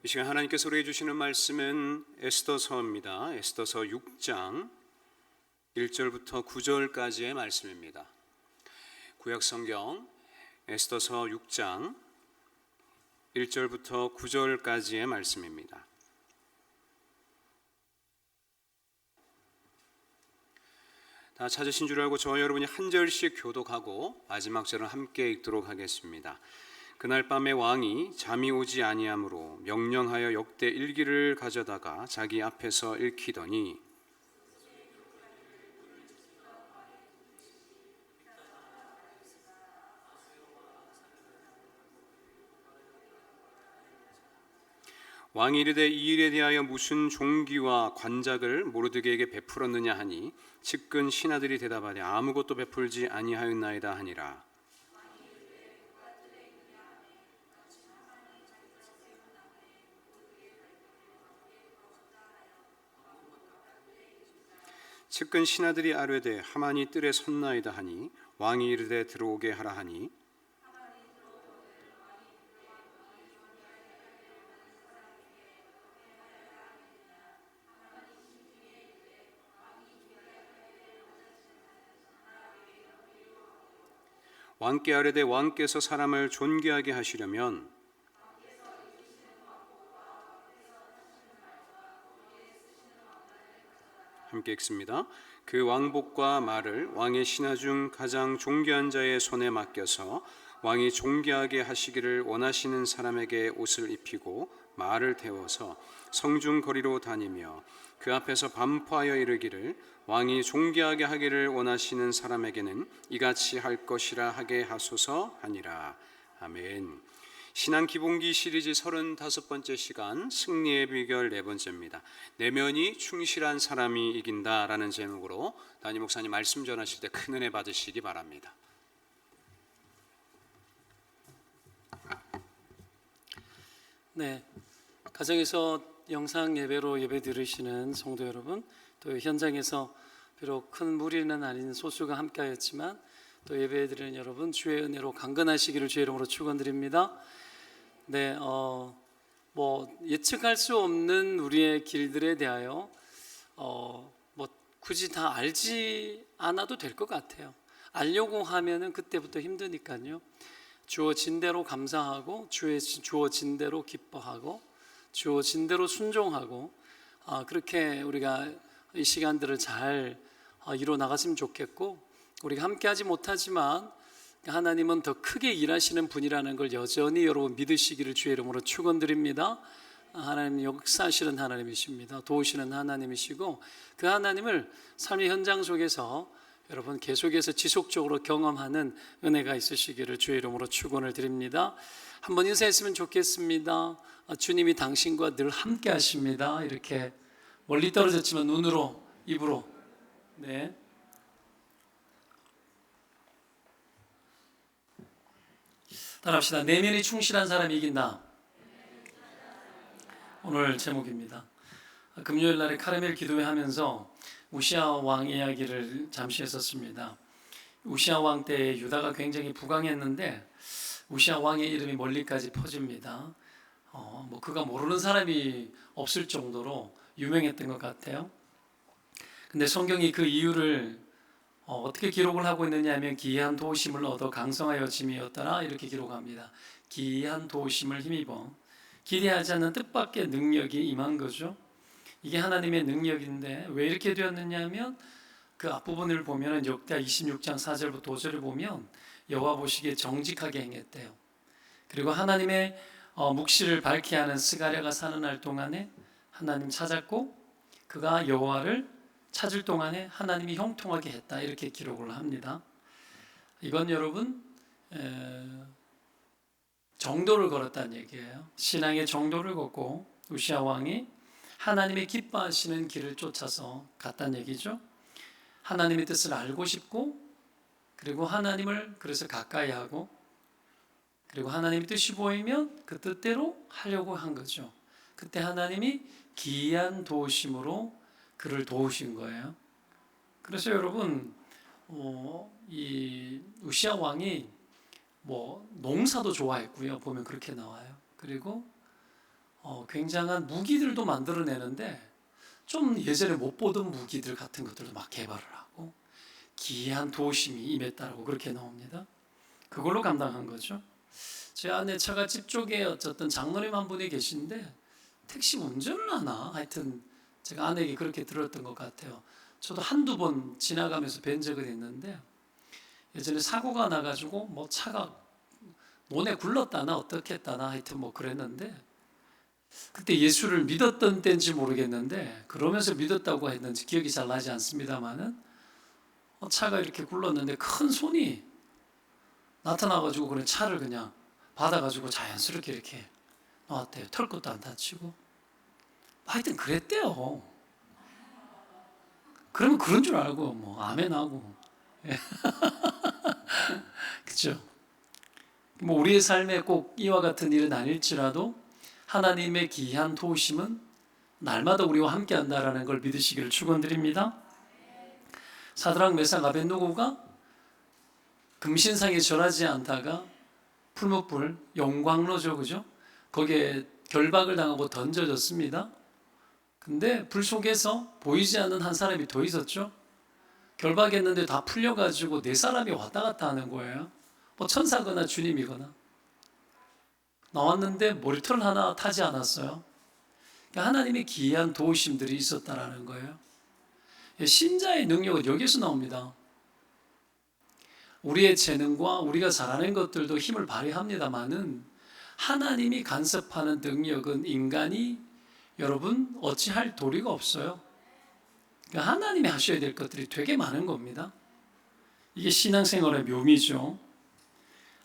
이 시간 하나님께서 우리에게 주시는 말씀은 에스더서입니다. 에스더서 6장 1절부터 9절까지의 말씀입니다. 구약성경 에스더서 6장 1절부터 9절까지의 말씀입니다. 다 찾으신 줄 알고 저와 여러분이 한 절씩 교독하고 마지막 절은 함께 읽도록 하겠습니다. 그날 밤에 왕이 잠이 오지 아니하므로 명령하여 역대 일기를 가져다가 자기 앞에서 읽히더니 왕이 이르되 이 일에 대하여 무슨 종기와 관작을 모르드게에게 베풀었느냐 하니 측근 신하들이 대답하되 아무것도 베풀지 아니하였나이다 하니라. 측근 신하들이 아뢰되 하만이 뜰에 섰나이다 하니 왕이 이르되 들어오게 하라 하니 왕께 아뢰되 왕께서 사람을 존귀하게 하시려면 함께 읽습니다. 그 왕복과 말을 왕의 신하 중 가장 존귀한 자의 손에 맡겨서 왕이 존귀하게 하시기를 원하시는 사람에게 옷을 입히고 말을 태워서 성중 거리로 다니며 그 앞에서 반포하여 이르기를 왕이 존귀하게 하기를 원하시는 사람에게는 이같이 할 것이라 하게 하소서 하니라. 아멘. 신앙 기본기 시리즈 35번째 시간 승리의 비결 4번째입니다. 내면이 충실한 사람이 이긴다라는 제목으로 담임 목사님 말씀 전하실 때 큰 은혜 받으시기 바랍니다. 네, 가정에서 영상 예배로 예배 들으시는 성도 여러분, 또 현장에서 비록 큰 무리는 아닌 소수가 함께하였지만 또 예배 드리는 여러분 주의 은혜로 강건하시기를 주의 이름으로 축원드립니다. 네, 예측할 수 없는 우리의 길들에 대하여 굳이 다 알지 않아도 될 것 같아요. 알려고 하면은 그때부터 힘드니까요. 주어진 대로 감사하고 주어진 대로 기뻐하고 주어진 대로 순종하고 그렇게 우리가 이 시간들을 잘 이루어 나갔으면 좋겠고, 우리가 함께하지 못하지만 하나님은 더 크게 일하시는 분이라는 걸 여전히 여러분 믿으시기를 주의 이름으로 축원드립니다. 하나님 역사하시는 하나님이십니다. 도우시는 하나님이시고 그 하나님을 삶의 현장 속에서 여러분 계속해서 지속적으로 경험하는 은혜가 있으시기를 주의 이름으로 축원을 드립니다. 한번 인사했으면 좋겠습니다. 주님이 당신과 늘 함께 하십니다. 이렇게 멀리 떨어졌지만 눈으로 입으로 네. 따라합시다. 내면이 충실한 사람이 이긴다. 오늘 제목입니다. 금요일 날에 카르멜 기도회 하면서 우시아 왕 이야기를 잠시 했었습니다. 우시아 왕 때 유다가 굉장히 부강했는데 우시아 왕의 이름이 멀리까지 퍼집니다. 그가 모르는 사람이 없을 정도로 유명했던 것 같아요. 근데 성경이 그 이유를 어떻게 기록을 하고 있느냐 하면 기이한 도우심을 얻어 강성하여 짐이었더라 이렇게 기록합니다. 기이한 도우심을 힘입어 기대하지 않는 뜻밖의 능력이 임한 거죠. 이게 하나님의 능력인데 왜 이렇게 되었느냐 하면 그 앞부분을 보면 역대하 26장 4절부터 5절을 보면 여호와 보시기에 정직하게 행했대요. 그리고 하나님의 묵시를 밝게 하는 스가랴가 사는 날 동안에 하나님 찾았고 그가 여호와를 찾을 동안에 하나님이 형통하게 했다 이렇게 기록을 합니다. 이건 여러분 정도를 걸었다는 얘기예요. 신앙의 정도를 걷고 우시아 왕이 하나님의 기뻐하시는 길을 쫓아서 갔다는 얘기죠. 하나님의 뜻을 알고 싶고 그리고 하나님을 그래서 가까이 하고 그리고 하나님의 뜻이 보이면 그 뜻대로 하려고 한 거죠. 그때 하나님이 기이한 도우심으로 그를 도우신 거예요. 그래서 여러분 이 우시아 왕이 농사도 좋아했고요. 보면 그렇게 나와요. 그리고 굉장한 무기들도 만들어내는데 좀 예전에 못 보던 무기들 같은 것들도 막 개발을 하고 기이한 도심이 임했다라고 그렇게 나옵니다. 그걸로 감당한 거죠. 제 아내 처갓집 쪽에 어쨌든 장로님 한 분이 계신데 택시 운전을 하나? 하여튼 제가 아내에게 그렇게 들었던 것 같아요. 저도 한두 번 지나가면서 뵌 적은 있는데 예전에 사고가 나가지고 뭐 차가 논에 굴렀다나 어떻게 했다나 하여튼 뭐 그랬는데 그때 예수를 믿었던 때인지 모르겠는데 그러면서 믿었다고 했는지 기억이 잘 나지 않습니다만은 차가 이렇게 굴렀는데 큰 손이 나타나가지고 그냥 차를 그냥 받아가지고 자연스럽게 이렇게 놨대요. 털 것도 안 다치고. 하여튼 그랬대요. 그러면 그런 줄 알고 뭐 아멘하고. 예. 그죠? 뭐 우리의 삶에 꼭 이와 같은 일은 아닐지라도 하나님의 기이한 도우심은 날마다 우리와 함께한다라는 걸 믿으시기를 축원드립니다. 사드락 메삭 아벳노고가 금신상에 절하지 않다가 풀무불 용광로죠, 그죠? 거기에 결박을 당하고 던져졌습니다. 근데 불 속에서 보이지 않는 한 사람이 더 있었죠. 결박했는데 다 풀려가지고 네 사람이 왔다 갔다 하는 거예요. 뭐 천사거나 주님이거나 나왔는데 머리털 하나 타지 않았어요. 그러니까 하나님의 기이한 도우심들이 있었다라는 거예요. 신자의 능력은 여기서 나옵니다. 우리의 재능과 우리가 잘하는 것들도 힘을 발휘합니다만은 하나님이 간섭하는 능력은 인간이 여러분 어찌할 도리가 없어요. 그러니까 하나님이 하셔야 될 것들이 되게 많은 겁니다. 이게 신앙생활의 묘미죠.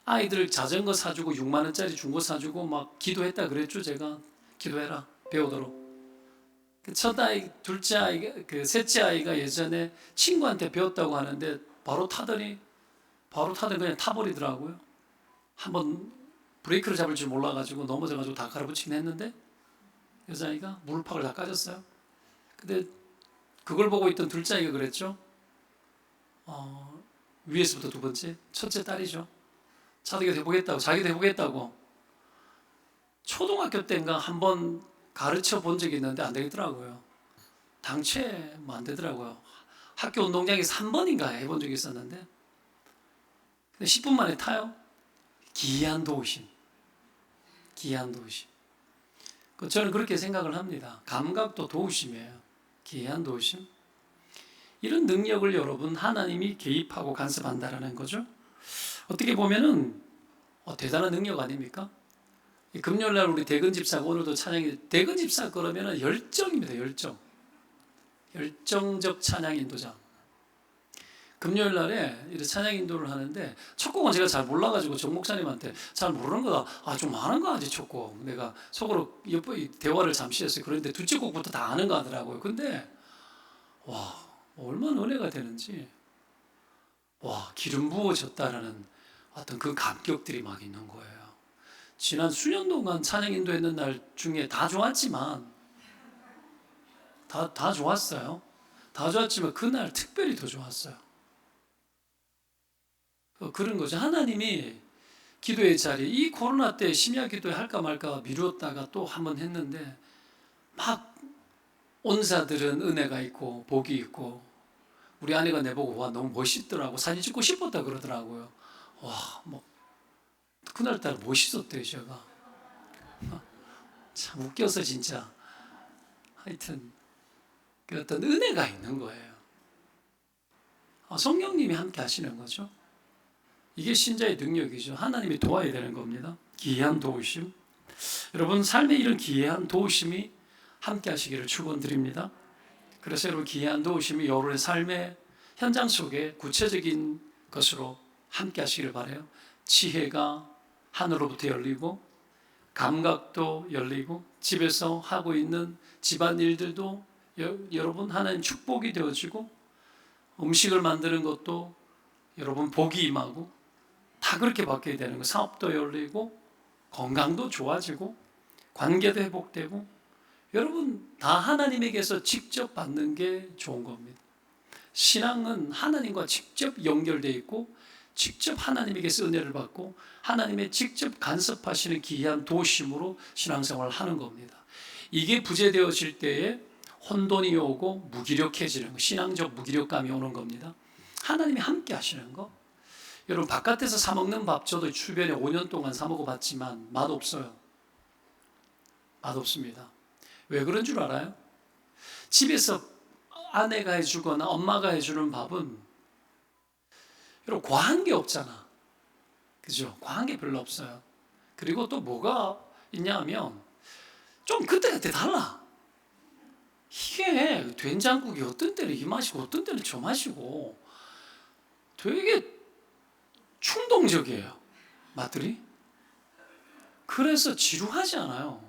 아이들 자전거 사주고 6만 원짜리 중고 사주고 막 기도했다 그랬죠. 제가 기도해라 배우도록. 첫 아이, 둘째 아이가 셋째 아이가 예전에 친구한테 배웠다고 하는데 바로 타더니 그냥 타버리더라고요. 한번 브레이크를 잡을 줄 몰라가지고 넘어져가지고 다 갈아붙이긴 했는데 여자아이가 무릎팍을 다 까졌어요. 근데 그걸 보고 있던 둘째 아이가 그랬죠. 위에서부터 두 번째, 첫째 딸이죠. 자기도 해보겠다고. 초등학교 때인가 한번 가르쳐 본 적이 있는데 안 되겠더라고요. 당최 뭐 안 되더라고요. 학교 운동장에서 한 번인가 해본 적이 있었는데 10분 만에 타요. 기이한 도우심. 저는 그렇게 생각을 합니다. 감각도 도우심이에요. 기이한 도우심. 이런 능력을 여러분 하나님이 개입하고 간섭한다라는 거죠. 어떻게 보면은 대단한 능력 아닙니까? 금요일날 우리 대근 집사가 오늘도 찬양이 대근 집사 그러면은 열정입니다. 열정적 찬양 인도자. 금요일날에 이렇게 찬양 인도를 하는데 첫 곡은 제가 잘 몰라가지고 정 목사님한테 잘 모르는 거다. 좀 아는 거 아지 첫 곡. 내가 속으로 대화를 잠시 했어요. 그런데 둘째 곡부터 다 아는 거 하더라고요. 근데 와 얼마나 은혜가 되는지 기름 부어졌다라는 어떤 그 감격들이 막 있는 거예요. 지난 수년 동안 찬양 인도했는 날 중에 다 좋았지만 다 좋았어요. 다 좋았지만 그날 특별히 더 좋았어요. 그런 거죠. 하나님이 기도의 자리, 이 코로나 때 심야 기도회 할까 말까 미루었다가 또 한 번 했는데 막 온사들은 은혜가 있고 복이 있고 우리 아내가 내보고 와 너무 멋있더라고 사진 찍고 싶었다 그러더라고요. 뭐 그날따라 멋있었대요 제가. 참 웃겨서 진짜. 하여튼 그 어떤 은혜가 있는 거예요. 성령님이 함께 하시는 거죠. 이게 신자의 능력이죠. 하나님이 도와야 되는 겁니다. 기이한 도우심. 여러분 삶에 이런 기이한 도우심이 함께 하시기를 축원드립니다. 그래서 여러분 기이한 도우심이 여러분의 삶의 현장 속에 구체적인 것으로 함께 하시기를 바라요. 지혜가 하늘로부터 열리고 감각도 열리고 집에서 하고 있는 집안일들도 여러분 하나님 축복이 되어지고 음식을 만드는 것도 여러분 복이 임하고 다 그렇게 바뀌어야 되는 거. 사업도 열리고 건강도 좋아지고 관계도 회복되고 여러분 다 하나님에게서 직접 받는 게 좋은 겁니다. 신앙은 하나님과 직접 연결되어 있고 직접 하나님에게서 은혜를 받고 하나님의 직접 간섭하시는 귀한 도심으로 신앙생활을 하는 겁니다. 이게 부재되어질 때에 혼돈이 오고 무기력해지는 거, 신앙적 무기력감이 오는 겁니다. 하나님이 함께 하시는 거. 여러분, 바깥에서 사 먹는 밥 저도 주변에 5년 동안 사 먹어봤지만 맛없어요. 맛없습니다. 왜 그런 줄 알아요? 집에서 아내가 해주거나 엄마가 해주는 밥은 여러분 과한 게 없잖아. 그죠? 과한 게 별로 없어요. 그리고 또 뭐가 있냐 하면 좀 그때그때 달라. 이게 된장국이 어떤 때는 이 맛이고 어떤 때는 저 맛이고 되게 충동적이에요, 맛들이. 그래서 지루하지 않아요.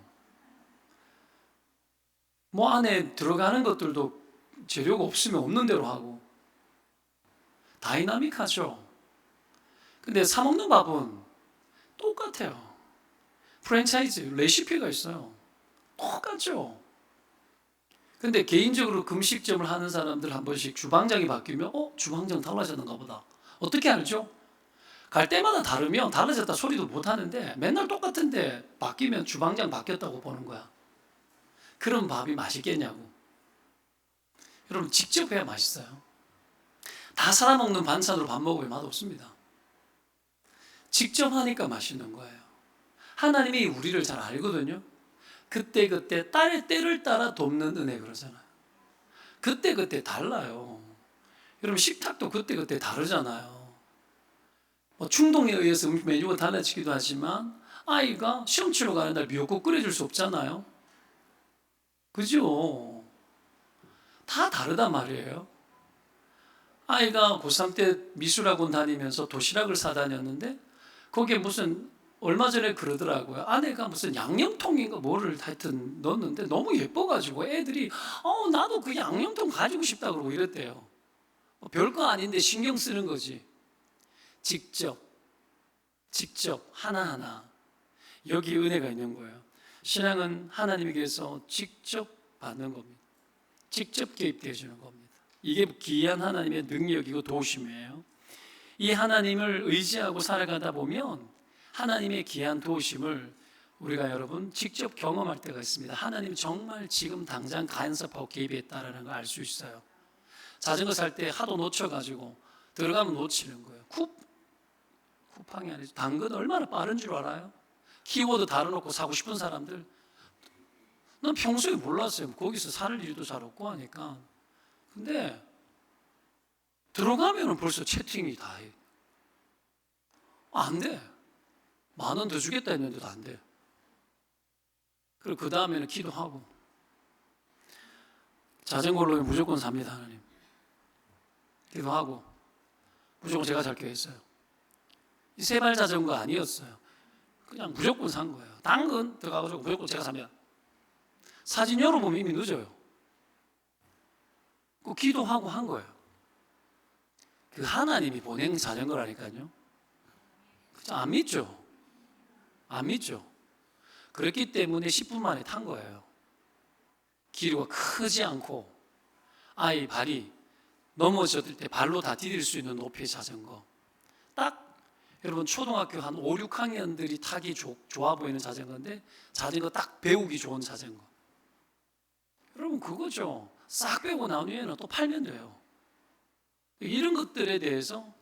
뭐 안에 들어가는 것들도 재료가 없으면 없는 대로 하고 다이나믹하죠. 근데 사 먹는 밥은 똑같아요. 프랜차이즈 레시피가 있어요. 똑같죠. 근데 개인적으로 금식점을 하는 사람들 한 번씩 주방장이 바뀌면 주방장 달라졌는가 보다. 어떻게 알죠? 갈 때마다 다르면 달라졌다 소리도 못 하는데 맨날 똑같은데 바뀌면 주방장 바뀌었다고 보는 거야. 그런 밥이 맛있겠냐고. 여러분, 직접 해야 맛있어요. 다 사다 먹는 반찬으로 밥 먹으면 맛없습니다. 직접 하니까 맛있는 거예요. 하나님이 우리를 잘 알거든요. 그때그때 때를 따라 돕는 은혜 그러잖아요. 그때그때 달라요. 여러분, 식탁도 그때그때 다르잖아요. 뭐 충동에 의해서 메뉴가 달라지기도 하지만 아이가 시험 치러 가는 날 미역국 끓여줄 수 없잖아요. 그죠? 다 다르단 말이에요. 아이가 고3 때 미술학원 다니면서 도시락을 사다녔는데 거기에 무슨 얼마 전에 그러더라고요. 아내가 무슨 양념통인가 뭐를 하여튼 넣었는데 너무 예뻐가지고 애들이 나도 그 양념통 가지고 싶다 그러고 이랬대요. 별거 아닌데 신경 쓰는 거지. 직접 하나하나 여기 은혜가 있는 거예요. 신앙은 하나님에게서 직접 받는 겁니다. 직접 개입되어 주는 겁니다. 이게 귀한 하나님의 능력이고 도우심이에요. 이 하나님을 의지하고 살아가다 보면 하나님의 귀한 도우심을 우리가 여러분 직접 경험할 때가 있습니다. 하나님 정말 지금 당장 간섭하고 개입했다라는 걸 알 수 있어요. 자전거 살 때 하도 놓쳐가지고 들어가면 놓치는 거예요. 쿠팡이 아니죠. 당근 얼마나 빠른 줄 알아요? 키워드 달아놓고 사고 싶은 사람들. 난 평소에 몰랐어요. 거기서 살 일도 잘 없고 하니까. 근데 들어가면 벌써 채팅이 다 해. 안 돼. 10,000원 더 주겠다 했는데도 안 돼. 그리고 그 다음에는 기도하고 자전거로 무조건 삽니다. 하나님. 기도하고 무조건 제가 잘 계획했어요. 이 세발 자전거 아니었어요. 그냥 무조건 산 거예요. 당근 들어가가지고 무조건 제가 삽니다. 사진 열어보면 이미 늦어요. 그 기도하고 한 거예요. 그 하나님이 보낸 자전거라니까요. 안 믿죠? 안 믿죠? 그렇기 때문에 10분 만에 탄 거예요. 기류가 크지 않고 아이 발이 넘어졌을 때 발로 다 디딜 수 있는 높이의 자전거. 딱 여러분 초등학교 한 5, 6학년들이 타기 좋아 보이는 자전거인데 자전거 딱 배우기 좋은 자전거. 여러분 그거죠. 싹 빼고 나온 후에는 또 팔면 돼요. 이런 것들에 대해서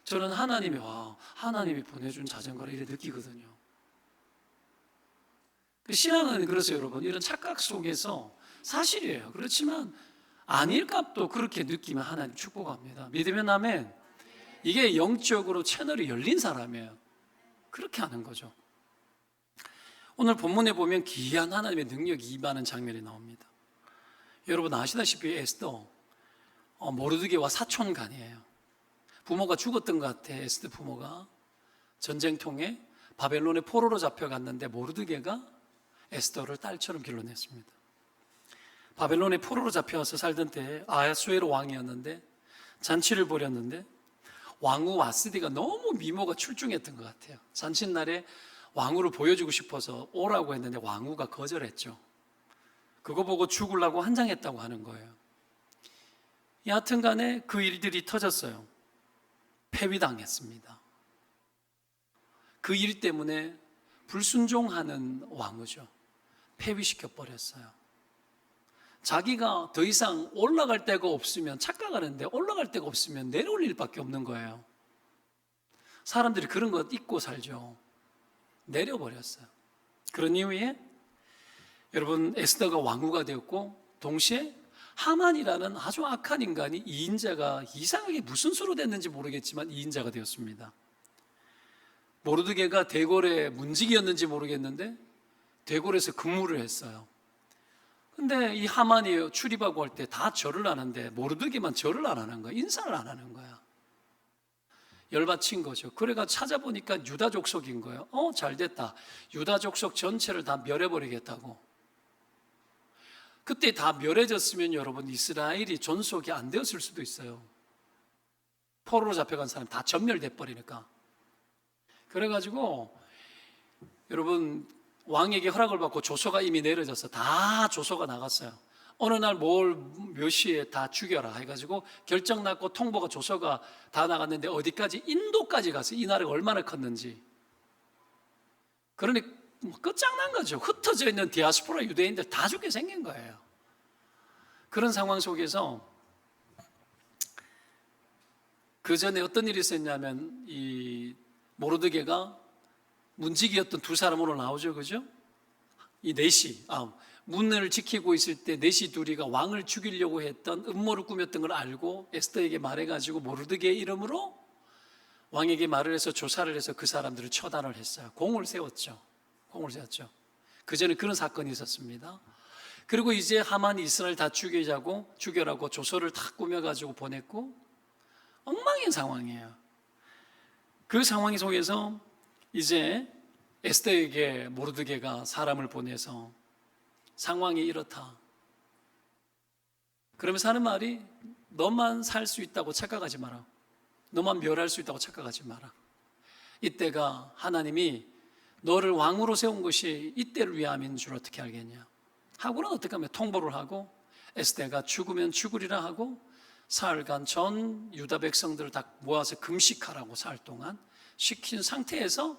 저는 하나님이 보내준 자전거라 이렇게 느끼거든요. 신앙은 그래서 여러분 이런 착각 속에서 사실이에요. 그렇지만 아닐 값도 그렇게 느끼면 하나님 축복합니다. 믿으면 아멘. 이게 영적으로 채널이 열린 사람이에요. 그렇게 하는 거죠. 오늘 본문에 보면 귀한 하나님의 능력이 임하는 장면이 나옵니다. 여러분 아시다시피 에스더 모르드게와 사촌간이에요. 부모가 죽었던 것 같아. 에스더 부모가 전쟁통에 바벨론의 포로로 잡혀갔는데 모르드게가 에스더를 딸처럼 길러냈습니다. 바벨론의 포로로 잡혀와서 살던 때에 아하수에로 왕이었는데 잔치를 벌였는데 왕후 와스디가 너무 미모가 출중했던 것 같아요. 잔칫날에 왕후를 보여주고 싶어서 오라고 했는데 왕후가 거절했죠. 그거 보고 죽으려고 환장했다고 하는 거예요. 여하튼 간에 그 일들이 터졌어요. 폐위당했습니다. 그 일 때문에 불순종하는 왕후죠. 폐위시켜 버렸어요. 자기가 더 이상 올라갈 데가 없으면, 착각하는데 올라갈 데가 없으면 내려올 일밖에 없는 거예요. 사람들이 그런 거 잊고 살죠. 내려버렸어요. 그런 이후에 여러분 에스더가 왕후가 되었고, 동시에 하만이라는 아주 악한 인간이 이인자가 이상하게 무슨 수로 됐는지 모르겠지만 이인자가 되었습니다. 모르드게가 대궐의 문직이었는지 모르겠는데 대궐에서 근무를 했어요. 근데 이 하만이 출입하고 할 때 다 절을 하는데 모르드게만 절을 안 하는 거야. 인사를 안 하는 거야. 열받친 거죠. 그래가 찾아보니까 유다 족속인 거예요. 잘 됐다. 유다 족속 전체를 다 멸해버리겠다고. 그때 다 멸해졌으면 여러분 이스라엘이 존속이 안 되었을 수도 있어요. 포로로 잡혀간 사람 다 전멸돼 버리니까. 그래가지고 여러분 왕에게 허락을 받고 조서가 이미 내려져서 다 조서가 나갔어요. 어느 날 몇 시에 다 죽여라 해가지고 결정 났고 통보가 조서가 다 나갔는데 어디까지? 인도까지 갔어요. 이 나라가 얼마나 컸는지. 그러니 끝장난 거죠. 흩어져 있는 디아스포라 유대인들 다 죽게 생긴 거예요. 그런 상황 속에서 그 전에 어떤 일이 있었냐면 이 모르드게가 문지기였던 두 사람 오늘 나오죠, 그죠? 이 넷이 문을 지키고 있을 때 넷이 둘이가 왕을 죽이려고 했던 음모를 꾸몄던 걸 알고 에스더에게 말해가지고 모르드게의 이름으로 왕에게 말을 해서 조사를 해서 그 사람들을 처단을 했어요. 공을 세웠죠. 그 전에 그런 사건이 있었습니다. 그리고 이제 하만이 이스라엘 다 죽여라고 조서를 다 꾸며가지고 보냈고 엉망인 상황이에요. 그 상황 속에서 이제 에스더에게 모르드게가 사람을 보내서 상황이 이렇다. 그러면서 하는 말이 너만 살 수 있다고 착각하지 마라. 너만 멸할 수 있다고 착각하지 마라. 이때가 하나님이 너를 왕으로 세운 것이 이때를 위함인 줄 어떻게 알겠냐. 하고는 어떻게 하면 통보를 하고 에스더가 죽으면 죽으리라 하고 사흘간 전 유다 백성들을 다 모아서 금식하라고 사흘 동안 시킨 상태에서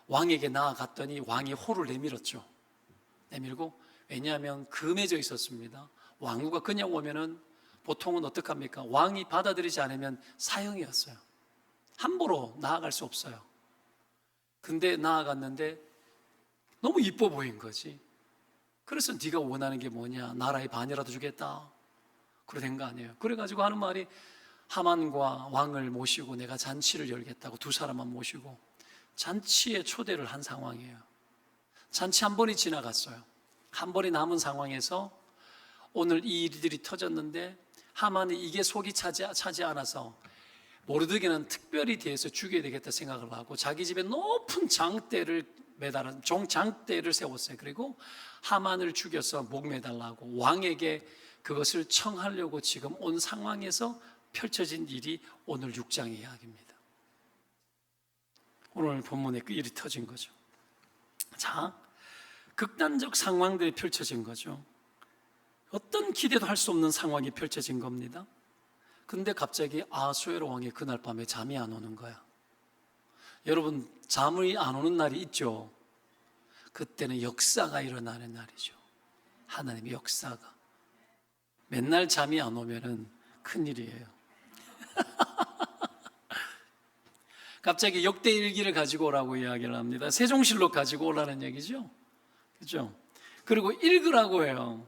왕에게 나아갔더니 왕이 호를 내밀었죠. 내밀고 왜냐하면 금해져 있었습니다. 왕후가 그냥 오면은 보통은 어떡합니까? 왕이 받아들이지 않으면 사형이었어요. 함부로 나아갈 수 없어요. 근데 나아갔는데 너무 이뻐 보인 거지. 그래서 네가 원하는 게 뭐냐? 나라의 반이라도 주겠다. 그래 된 거 아니에요. 그래가지고 하는 말이 하만과 왕을 모시고 내가 잔치를 열겠다고 두 사람만 모시고 잔치에 초대를 한 상황이에요. 잔치 한 번이 지나갔어요. 한 번이 남은 상황에서 오늘 이 일들이 터졌는데 하만이 이게 속이 차지 않아서 모르드게는 특별히 대해서 죽여야 되겠다 생각을 하고 자기 집에 높은 장대를 매달은 장대를 세웠어요. 그리고 하만을 죽여서 목 매달라고 왕에게 그것을 청하려고 지금 온 상황에서 펼쳐진 일이 오늘 6장의 이야기입니다. 오늘 본문에 그 일이 터진 거죠. 자, 극단적 상황들이 펼쳐진 거죠. 어떤 기대도 할 수 없는 상황이 펼쳐진 겁니다. 근데 갑자기 아수에로 왕이 그날 밤에 잠이 안 오는 거야. 여러분, 잠이 안 오는 날이 있죠. 그때는 역사가 일어나는 날이죠. 하나님의 역사가. 맨날 잠이 안 오면은 큰일이에요. 갑자기 역대일기를 가지고 오라고 이야기를 합니다. 세종실록 가지고 오라는 얘기죠. 그죠? 그리고 읽으라고 해요.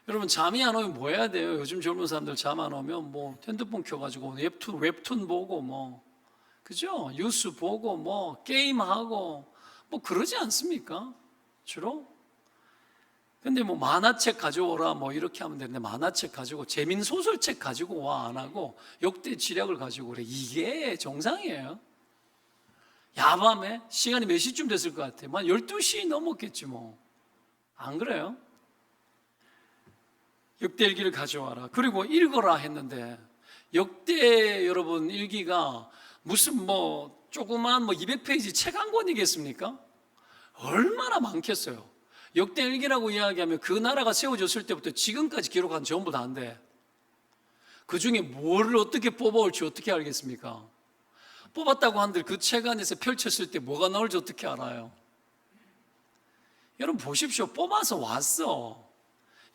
여러분, 잠이 안 오면 뭐 해야 돼요? 요즘 젊은 사람들 잠 안 오면 뭐 핸드폰 켜가지고 웹툰 보고 뭐, 그죠? 뉴스 보고 뭐 게임하고 뭐 그러지 않습니까? 주로? 근데 뭐 만화책 가져오라 뭐 이렇게 하면 되는데 만화책 가지고 재민 소설책 가지고 와 안 하고 역대 지략을 가지고 그래. 이게 정상이에요. 야밤에 시간이 몇 시쯤 됐을 것 같아요? 한 12시 넘었겠지 뭐. 안 그래요? 역대일기를 가져와라. 그리고 읽어라 했는데 역대 여러분 일기가 무슨 뭐 조그만 뭐 200페이지 책 한 권이겠습니까? 얼마나 많겠어요. 역대일기라고 이야기하면 그 나라가 세워졌을 때부터 지금까지 기록한 전부 다 안 돼. 그 중에 뭐를 어떻게 뽑아올지 어떻게 알겠습니까? 뽑았다고 한들 그 책 안에서 펼쳤을 때 뭐가 나올지 어떻게 알아요? 여러분 보십시오. 뽑아서 왔어.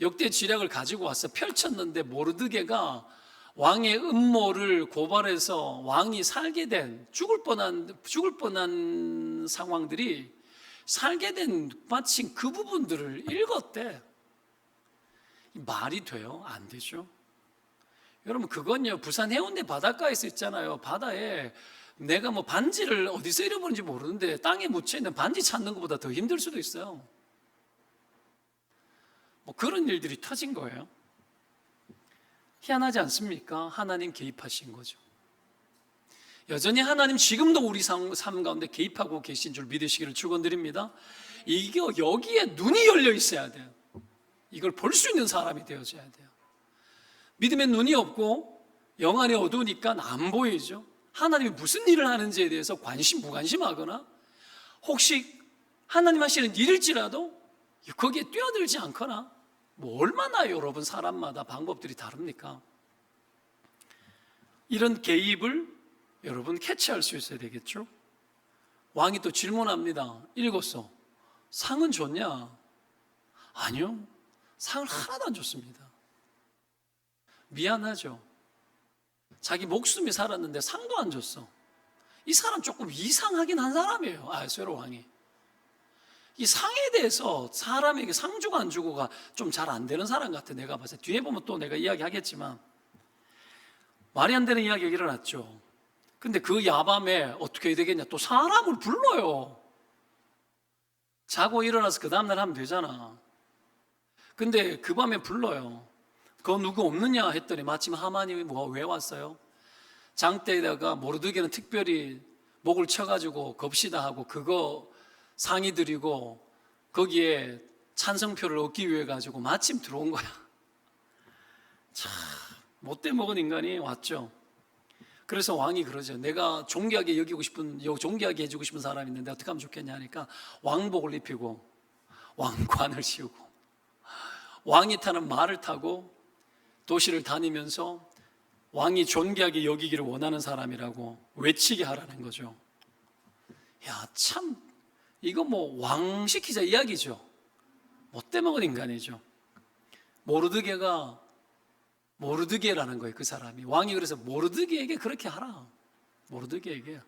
역대 지략을 가지고 왔어. 펼쳤는데 모르드게가 왕의 음모를 고발해서 왕이 살게 된 죽을 뻔한 상황들이 살게 된 마침 그 부분들을 읽었대. 말이 돼요? 안 되죠. 여러분 그건요 부산 해운대 바닷가에서 있잖아요. 바다에 내가 뭐 반지를 어디서 잃어버린지 모르는데 땅에 묻혀있는 반지 찾는 것보다 더 힘들 수도 있어요. 뭐 그런 일들이 터진 거예요. 희한하지 않습니까? 하나님 개입하신 거죠. 여전히 하나님 지금도 우리 삶 가운데 개입하고 계신 줄 믿으시기를 축원드립니다. 이게 여기에 눈이 열려 있어야 돼요. 이걸 볼 수 있는 사람이 되어져야 돼요. 믿음의 눈이 없고 영안이 어두우니까 안 보이죠. 하나님이 무슨 일을 하는지에 대해서 무관심하거나 혹시 하나님 하시는 일일지라도 거기에 뛰어들지 않거나 뭐 얼마나 여러분 사람마다 방법들이 다릅니까? 이런 개입을 여러분 캐치할 수 있어야 되겠죠. 왕이 또 질문합니다. 읽었어. 상은 줬냐? 아니요. 상을 하나도 안 줬습니다. 미안하죠. 자기 목숨이 살았는데 상도 안 줬어. 이 사람 조금 이상하긴 한 사람이에요. 아하수에로 왕이. 이 상에 대해서 사람에게 상 주고 안 주고가 좀 잘 안 되는 사람 같아. 내가 봤을 때 뒤에 보면 또 내가 이야기하겠지만 말이 안 되는 이야기가 일어났죠. 근데 그 야밤에 어떻게 해야 되겠냐? 또 사람을 불러요. 자고 일어나서 그 다음날 하면 되잖아. 근데 그 밤에 불러요. 그거 누구 없느냐 했더니 마침 하만이 왜 왔어요? 장대에다가 모르드게는 특별히 목을 쳐가지고 겁시다 하고 그거 상의 드리고 거기에 찬성표를 얻기 위해 가지고 마침 들어온 거야. 참 못돼 먹은 인간이 왔죠. 그래서 왕이 그러죠. 내가 존귀하게 존귀하게 해주고 싶은 사람이 있는데 어떻게 하면 좋겠냐 하니까 왕복을 입히고 왕관을 씌우고 왕이 타는 말을 타고 도시를 다니면서 왕이 존귀하게 여기기를 원하는 사람이라고 외치게 하라는 거죠. 야, 참 이거 뭐 왕 시키자 이야기죠. 못돼 먹은 인간이죠. 모르드게라는 거예요. 그 사람이. 왕이 그래서 모르드게에게 그렇게 하라. 모르드게에게.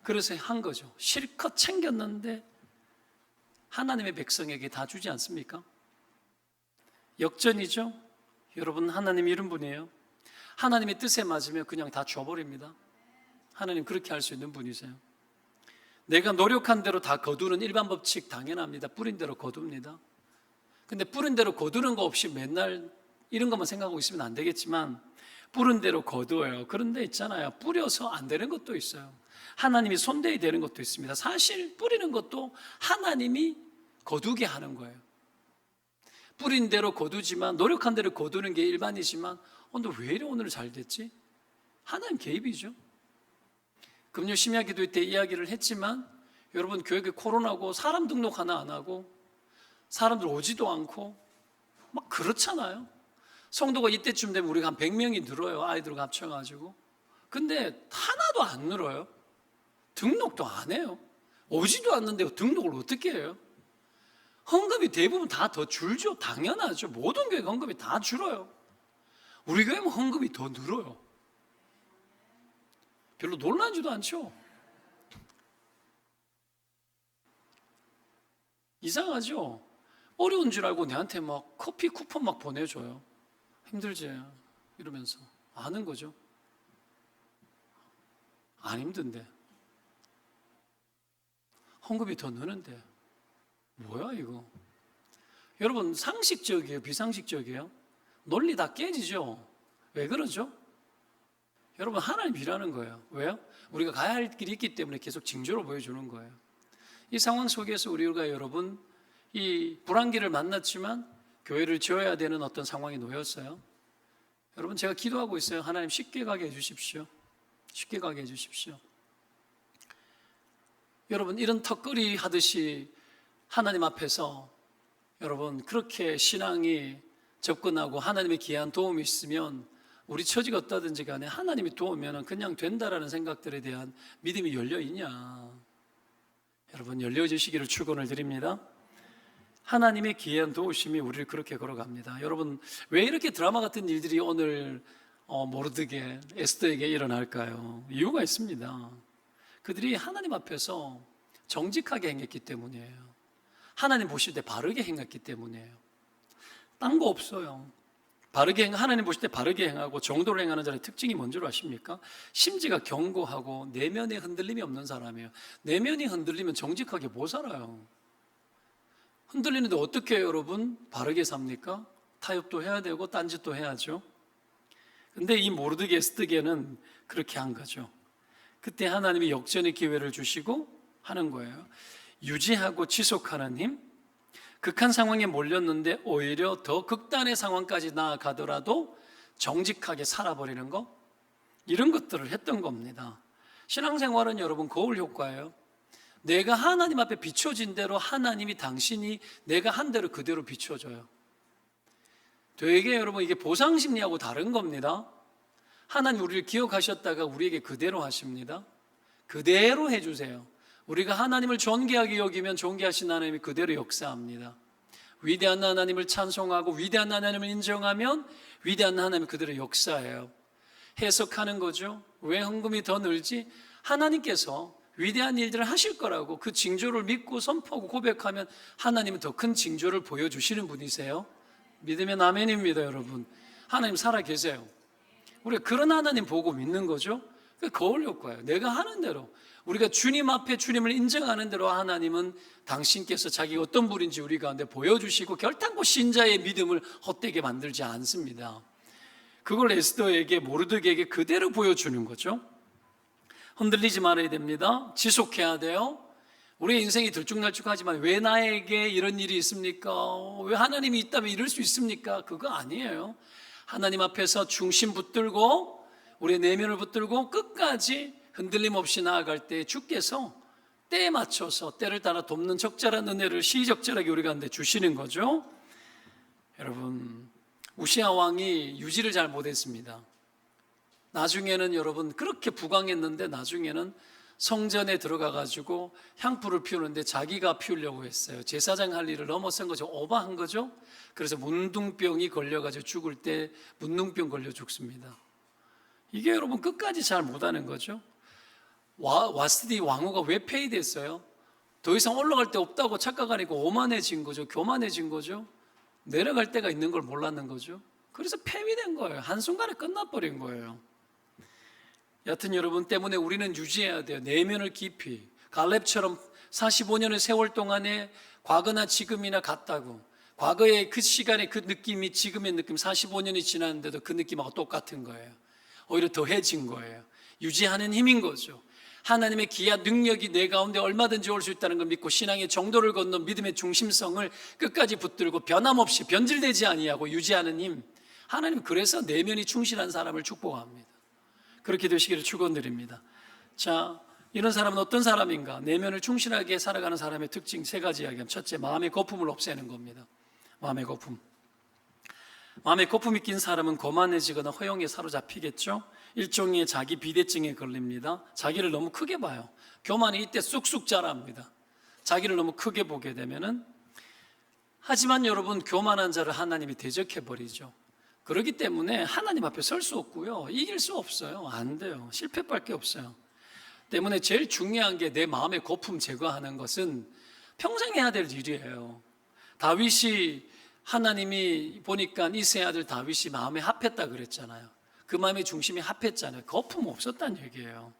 그래서 한 거죠. 실컷 챙겼는데 하나님의 백성에게 다 주지 않습니까? 역전이죠. 여러분 하나님 이런 분이에요. 하나님의 뜻에 맞으면 그냥 다 줘버립니다. 하나님 그렇게 할 수 있는 분이세요. 내가 노력한 대로 다 거두는 일반 법칙 당연합니다. 뿌린 대로 거둡니다. 근데 뿌린 대로 거두는 거 없이 맨날 이런 것만 생각하고 있으면 안 되겠지만 뿌린 대로 거두어요. 그런데 있잖아요. 뿌려서 안 되는 것도 있어요. 하나님이 손대야 되는 것도 있습니다. 사실 뿌리는 것도 하나님이 거두게 하는 거예요. 뿌린 대로 거두지만 노력한 대로 거두는 게 일반이지만 근데 왜 이래 오늘 잘 됐지? 하나님 개입이죠. 금요 심야 기도회 때 이야기를 했지만 여러분 교회에 코로나고 사람 등록 하나 안 하고 사람들 오지도 않고 막 그렇잖아요. 성도가 이때쯤 되면 우리가 한 100명이 늘어요. 아이들과 합쳐가지고. 근데 하나도 안 늘어요. 등록도 안 해요. 오지도 않는데 등록을 어떻게 해요? 헌금이 대부분 다 더 줄죠. 당연하죠. 모든 교회 헌금이 다 줄어요. 우리 교회는 헌금이 더 늘어요. 별로 놀라지도 않죠. 이상하죠. 어려운 줄 알고 내한테 막 커피 쿠폰 막 보내줘요. 힘들지 이러면서 아는 거죠. 안 힘든데 헌금이 더 느는데 뭐야 이거. 여러분 상식적이에요 비상식적이에요? 논리 다 깨지죠. 왜 그러죠? 여러분 하나님 일하는 거예요. 왜요? 우리가 가야 할 길이 있기 때문에 계속 징조로 보여주는 거예요. 이 상황 속에서 우리가 여러분 이 불안기를 만났지만 교회를 지어야 되는 어떤 상황에 놓였어요. 여러분 제가 기도하고 있어요. 하나님 쉽게 가게 해주십시오. 쉽게 가게 해주십시오. 여러분 이런 턱걸이 하듯이 하나님 앞에서 여러분 그렇게 신앙이 접근하고 하나님의 귀한 도움이 있으면 우리 처지가 어떠든지 간에 하나님이 도우면 그냥 된다라는 생각들에 대한 믿음이 열려 있냐? 여러분, 열려지시기를 축원을 드립니다. 하나님의 기이한 도우심이 우리를 그렇게 걸어갑니다. 여러분, 왜 이렇게 드라마 같은 일들이 오늘 모르드게 에스더에게 일어날까요? 이유가 있습니다. 그들이 하나님 앞에서 정직하게 행했기 때문이에요. 하나님 보실 때 바르게 행했기 때문이에요. 딴 거 없어요. 하나님 보실 때 바르게 행하고 정도로 행하는 자의 특징이 뭔 줄 아십니까? 심지가 견고하고 내면에 흔들림이 없는 사람이에요. 내면이 흔들리면 정직하게 못 살아요. 흔들리는데 어떻게 해요, 여러분? 바르게 삽니까? 타협도 해야 되고 딴짓도 해야죠. 근데 이 모르드게 에스더게는 그렇게 한 거죠. 그때 하나님이 역전의 기회를 주시고 하는 거예요. 유지하고 지속하는 힘, 극한 상황에 몰렸는데 오히려 더 극단의 상황까지 나아가더라도 정직하게 살아버리는 것, 이런 것들을 했던 겁니다. 신앙생활은 여러분 거울 효과예요. 내가 하나님 앞에 비춰진 대로 하나님이 당신이 내가 한 대로 그대로 비춰줘요. 되게 여러분 이게 보상심리하고 다른 겁니다. 하나님 우리를 기억하셨다가 우리에게 그대로 하십니다. 그대로 해주세요. 우리가 하나님을 존귀하게 여기면 존귀하신 하나님이 그대로 역사합니다. 위대한 하나님을 찬송하고 위대한 하나님을 인정하면 위대한 하나님이 그대로 역사해요. 해석하는 거죠. 왜 헌금이 더 늘지? 하나님께서 위대한 일들을 하실 거라고 그 징조를 믿고 선포하고 고백하면 하나님은 더 큰 징조를 보여주시는 분이세요. 믿으면 아멘입니다, 여러분. 하나님 살아 계세요. 우리가 그런 하나님 보고 믿는 거죠. 그 거울 효과예요. 내가 하는 대로, 우리가 주님 앞에 주님을 인정하는 대로 하나님은 당신께서 자기가 어떤 분인지 우리 가운데 보여주시고 결단코 신자의 믿음을 헛되게 만들지 않습니다. 그걸 에스더에게 모르드게에게 그대로 보여주는 거죠. 흔들리지 말아야 됩니다. 지속해야 돼요. 우리의 인생이 들쭉날쭉하지만 왜 나에게 이런 일이 있습니까? 왜 하나님이 있다면 이럴 수 있습니까? 그거 아니에요. 하나님 앞에서 중심 붙들고 우리의 내면을 붙들고 끝까지 흔들림 없이 나아갈 때 주께서 때에 맞춰서 때를 따라 돕는 적절한 은혜를 시적절하게 우리 가운데 주시는 거죠. 여러분, 우시아 왕이 유지를 잘 못했습니다. 나중에는 여러분 그렇게 부강했는데 나중에는 성전에 들어가 가지고 향불을 피우는데 자기가 피우려고 했어요. 제사장 할 일을 넘어선 거죠. 오버한 거죠. 그래서 문둥병이 걸려가지고 죽을 때 문둥병 걸려 죽습니다. 이게 여러분 끝까지 잘 못하는 거죠. 와스디 왕후가 왜 폐위됐어요? 더 이상 올라갈 데 없다고 착각하니까 오만해진 거죠. 교만해진 거죠. 내려갈 데가 있는 걸 몰랐는 거죠. 그래서 폐위된 거예요. 한순간에 끝나버린 거예요. 여하튼 여러분 때문에 우리는 유지해야 돼요. 내면을 깊이. 갈렙처럼 45년의 세월 동안에 과거나 지금이나 같다고. 과거의 그 시간의 그 느낌이 지금의 느낌 45년이 지났는데도 그 느낌하고 똑같은 거예요. 오히려 더해진 거예요. 유지하는 힘인 거죠. 하나님의 기한 능력이 내 가운데 얼마든지 올 수 있다는 걸 믿고 신앙의 정도를 건넌 믿음의 중심성을 끝까지 붙들고 변함없이 변질되지 아니하고 유지하는 힘. 하나님 그래서 내면이 충실한 사람을 축복합니다. 그렇게 되시기를 축원드립니다. 자, 이런 사람은 어떤 사람인가? 내면을 충실하게 살아가는 사람의 특징 세 가지 이야기하면 첫째, 마음의 거품을 없애는 겁니다. 마음의 거품. 마음의 거품이 낀 사람은 거만해지거나 허영에 사로잡히겠죠. 일종의 자기 비대증에 걸립니다. 자기를 너무 크게 봐요. 교만이 이때 쑥쑥 자랍니다. 자기를 너무 크게 보게 되면은. 하지만 여러분 교만한 자를 하나님이 대적해버리죠. 그렇기 때문에 하나님 앞에 설 수 없고요. 이길 수 없어요. 안 돼요. 실패밖에 없어요. 때문에 제일 중요한 게 내 마음의 거품 제거하는 것은 평생 해야 될 일이에요. 다윗이 하나님이 보니까 이세 아들 다윗이 마음에 합했다 그랬잖아요. 그 마음의 중심이 합했잖아요. 거품 없었다는 얘기예요.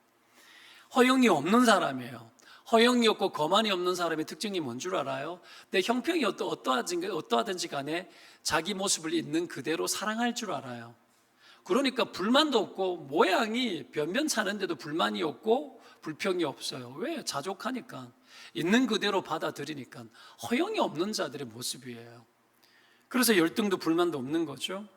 허영이 없는 사람이에요. 허영이 없고 거만이 없는 사람의 특징이 뭔 줄 알아요? 내 형편이 어떠하든지 간에 자기 모습을 있는 그대로 사랑할 줄 알아요. 그러니까 불만도 없고 모양이 변변찮은데도 불만이 없고 불평이 없어요. 왜? 자족하니까. 있는 그대로 받아들이니까. 허영이 없는 자들의 모습이에요. 그래서 열등도 불만도 없는 거죠.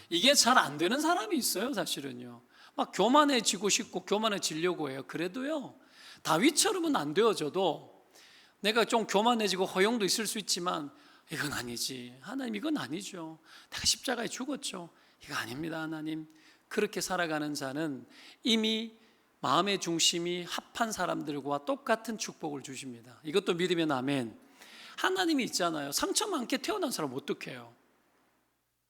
이게 잘 안 되는 사람이 있어요, 사실은요. 막 교만해지고 싶고 교만해지려고 해요. 그래도요, 다윗처럼은 안 되어져도 내가 좀 교만해지고 허영도 있을 수 있지만 이건 아니지. 하나님 이건 아니죠. 내가 십자가에 죽었죠. 이거 아닙니다, 하나님. 그렇게 살아가는 자는 이미 마음의 중심이 합한 사람들과 똑같은 축복을 주십니다. 이것도 믿으면 아멘. 하나님이 있잖아요. 상처 많게 태어난 사람 어떡해요?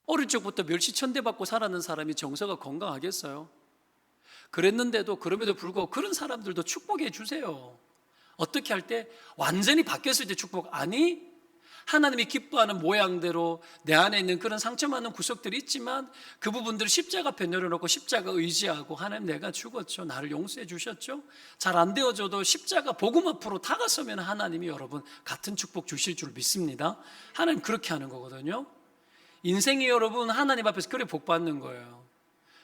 어릴 적부터 멸시천대 받고 살았는 사람이 정서가 건강하겠어요? 그랬는데도 그럼에도 불구하고 그런 사람들도 축복해 주세요. 어떻게 할 때? 완전히 바뀌었을 때 축복. 아니, 하나님이 기뻐하는 모양대로 내 안에 있는 그런 상처 많은 구석들이 있지만 그 부분들을 십자가 앞에 내려놓고 십자가 의지하고, 하나님 내가 죽었죠, 나를 용서해 주셨죠, 잘 안 되어져도 십자가 복음 앞으로 다가서면 하나님이 여러분 같은 축복 주실 줄 믿습니다. 하나님 그렇게 하는 거거든요. 인생이 여러분 하나님 앞에서 그렇게 복 받는 거예요.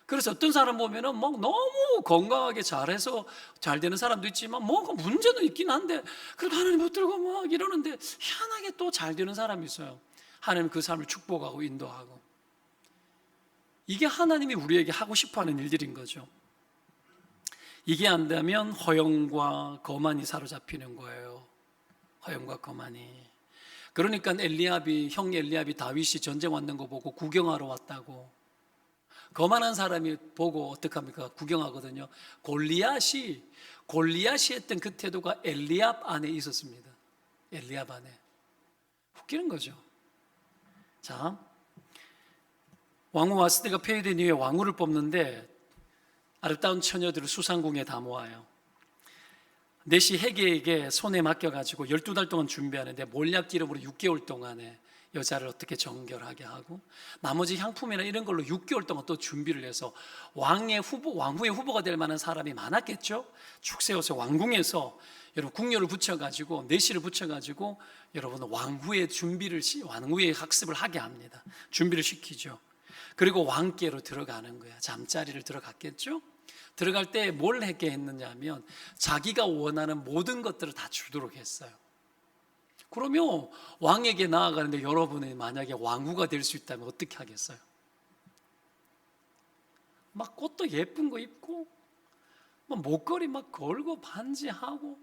그래서 어떤 사람 보면은 뭐 너무 건강하게 잘해서 잘 되는 사람도 있지만 뭐가 문제는 있긴 한데 그래도 하나님 붙들고 막 이러는데 희한하게 또 잘 되는 사람이 있어요. 하나님 그 사람을 축복하고 인도하고. 이게 하나님이 우리에게 하고 싶어하는 일들인 거죠. 이게 안 되면 허영과 거만이 사로잡히는 거예요. 허영과 거만이. 그러니까 형 엘리압이 다윗이 전쟁 왔는 거 보고 구경하러 왔다고. 거만한 사람이 보고 어떡합니까? 구경하거든요. 골리앗이 했던 그 태도가 엘리압 안에 있었습니다. 엘리압 안에. 웃기는 거죠. 자, 왕후 와스디가 폐위된 이후에 왕후를 뽑는데 아름다운 처녀들을 수상궁에 다 모아요. 넷이 헤게에게 손에 맡겨가지고 12달 동안 준비하는데 몰약 기름으로 6개월 동안에 여자를 어떻게 정결하게 하고 나머지 향품이나 이런 걸로 6개월 동안 또 준비를 해서 왕후의 후보가 될 만한 사람이 많았겠죠. 축 세워서 왕궁에서 여러분 궁녀를 붙여가지고 내시를 붙여가지고 여러분 왕후의 학습을 하게 합니다. 준비를 시키죠. 그리고 왕께로 들어가는 거야. 잠자리를 들어갔겠죠. 들어갈 때 뭘 하게 했느냐 하면 자기가 원하는 모든 것들을 다 주도록 했어요. 그러면 왕에게 나아가는데 여러분이 만약에 왕후가 될 수 있다면 어떻게 하겠어요? 막 꽃도 예쁜 거 입고 막 목걸이 막 걸고 반지하고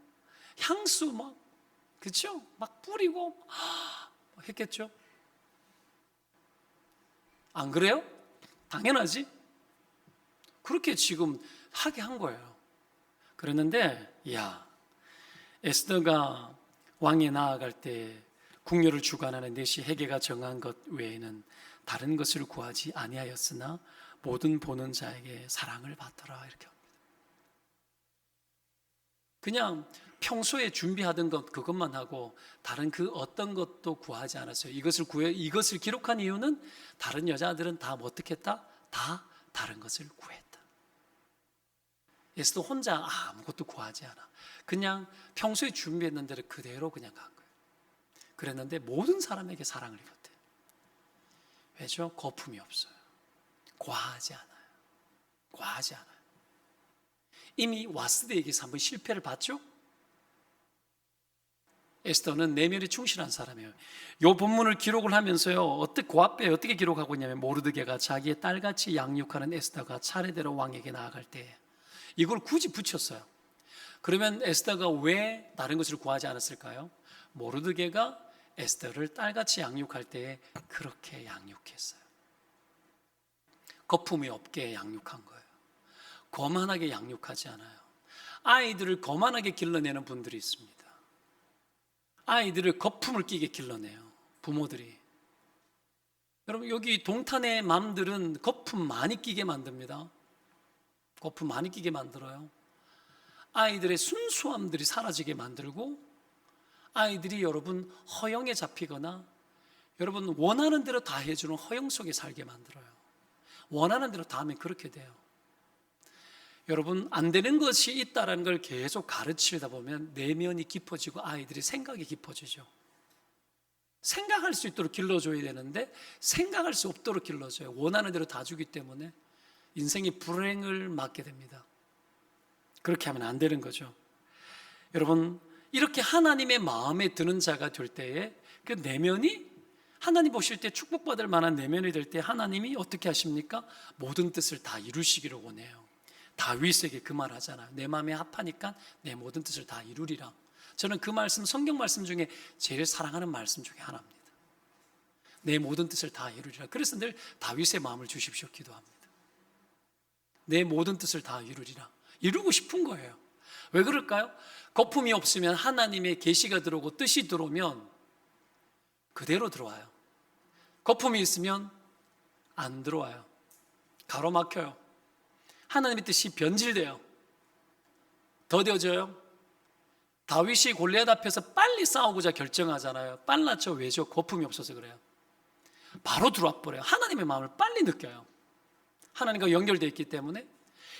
향수 막, 그렇죠? 막 뿌리고 했겠죠? 안 그래요? 당연하지. 그렇게 지금 하게 한 거예요. 그랬는데 에스더가 왕에 나아갈 때 궁녀를 주관하는 넷이 헤게가 정한 것 외에는 다른 것을 구하지 아니하였으나 모든 보는 자에게 사랑을 받더라, 이렇게 합니다. 그냥 평소에 준비하던 것 그것만 하고 다른 그 어떤 것도 구하지 않았어요. 이것을 기록한 이유는 다른 여자들은 다 어떻게 했다? 다 다른 것을 구했다. 에스더 혼자 아무것도 구하지 않아. 그냥 평소에 준비했는 대로 그대로 그냥 간 거예요. 그랬는데 모든 사람에게 사랑을 입었대요. 왜죠? 거품이 없어요. 과하지 않아요. 이미 와스드에게서 한번 실패를 봤죠? 에스더는 내면에 충실한 사람이에요. 이 본문을 기록을 하면서요, 그 앞에 어떻게 기록하고 있냐면 모르드게가 자기의 딸같이 양육하는 에스더가 차례대로 왕에게 나아갈 때 이걸 굳이 붙였어요. 그러면 에스더가 왜 다른 것을 구하지 않았을까요? 모르드게가 에스더를 딸같이 양육할 때 그렇게 양육했어요. 거품이 없게 양육한 거예요. 거만하게 양육하지 않아요. 아이들을 거만하게 길러내는 분들이 있습니다. 아이들을 거품을 끼게 길러내요, 부모들이. 여러분, 여기 동탄의 맘들은 거품 많이 끼게 만듭니다. 거품 많이 끼게 만들어요. 아이들의 순수함들이 사라지게 만들고 아이들이 여러분 허영에 잡히거나 여러분 원하는 대로 다 해주는 허영 속에 살게 만들어요. 원하는 대로 다 하면 그렇게 돼요. 여러분, 안 되는 것이 있다는 걸 계속 가르치다 보면 내면이 깊어지고 아이들이 생각이 깊어지죠. 생각할 수 있도록 길러줘야 되는데 생각할 수 없도록 길러줘요. 원하는 대로 다 주기 때문에 인생이 불행을 맞게 됩니다. 그렇게 하면 안 되는 거죠. 여러분, 이렇게 하나님의 마음에 드는 자가 될 때에 그 내면이 하나님 보실 때 축복받을 만한 내면이 될 때 하나님이 어떻게 하십니까? 모든 뜻을 다 이루시기를 원해요. 다윗에게 그 말 하잖아요. 내 마음에 합하니까 내 모든 뜻을 다 이루리라. 저는 그 말씀, 성경 말씀 중에 제일 사랑하는 말씀 중에 하나입니다. 내 모든 뜻을 다 이루리라. 그래서 늘 다윗의 마음을 주십시오 기도합니다. 내 모든 뜻을 다 이루리라. 이루고 싶은 거예요. 왜 그럴까요? 거품이 없으면 하나님의 계시가 들어오고 뜻이 들어오면 그대로 들어와요. 거품이 있으면 안 들어와요. 가로막혀요. 하나님의 뜻이 변질돼요. 더뎌져요. 다윗이 골리앗 앞에서 빨리 싸우고자 결정하잖아요. 빨랐죠. 왜죠? 거품이 없어서 그래요. 바로 들어와 버려요. 하나님의 마음을 빨리 느껴요. 하나님과 연결되어 있기 때문에.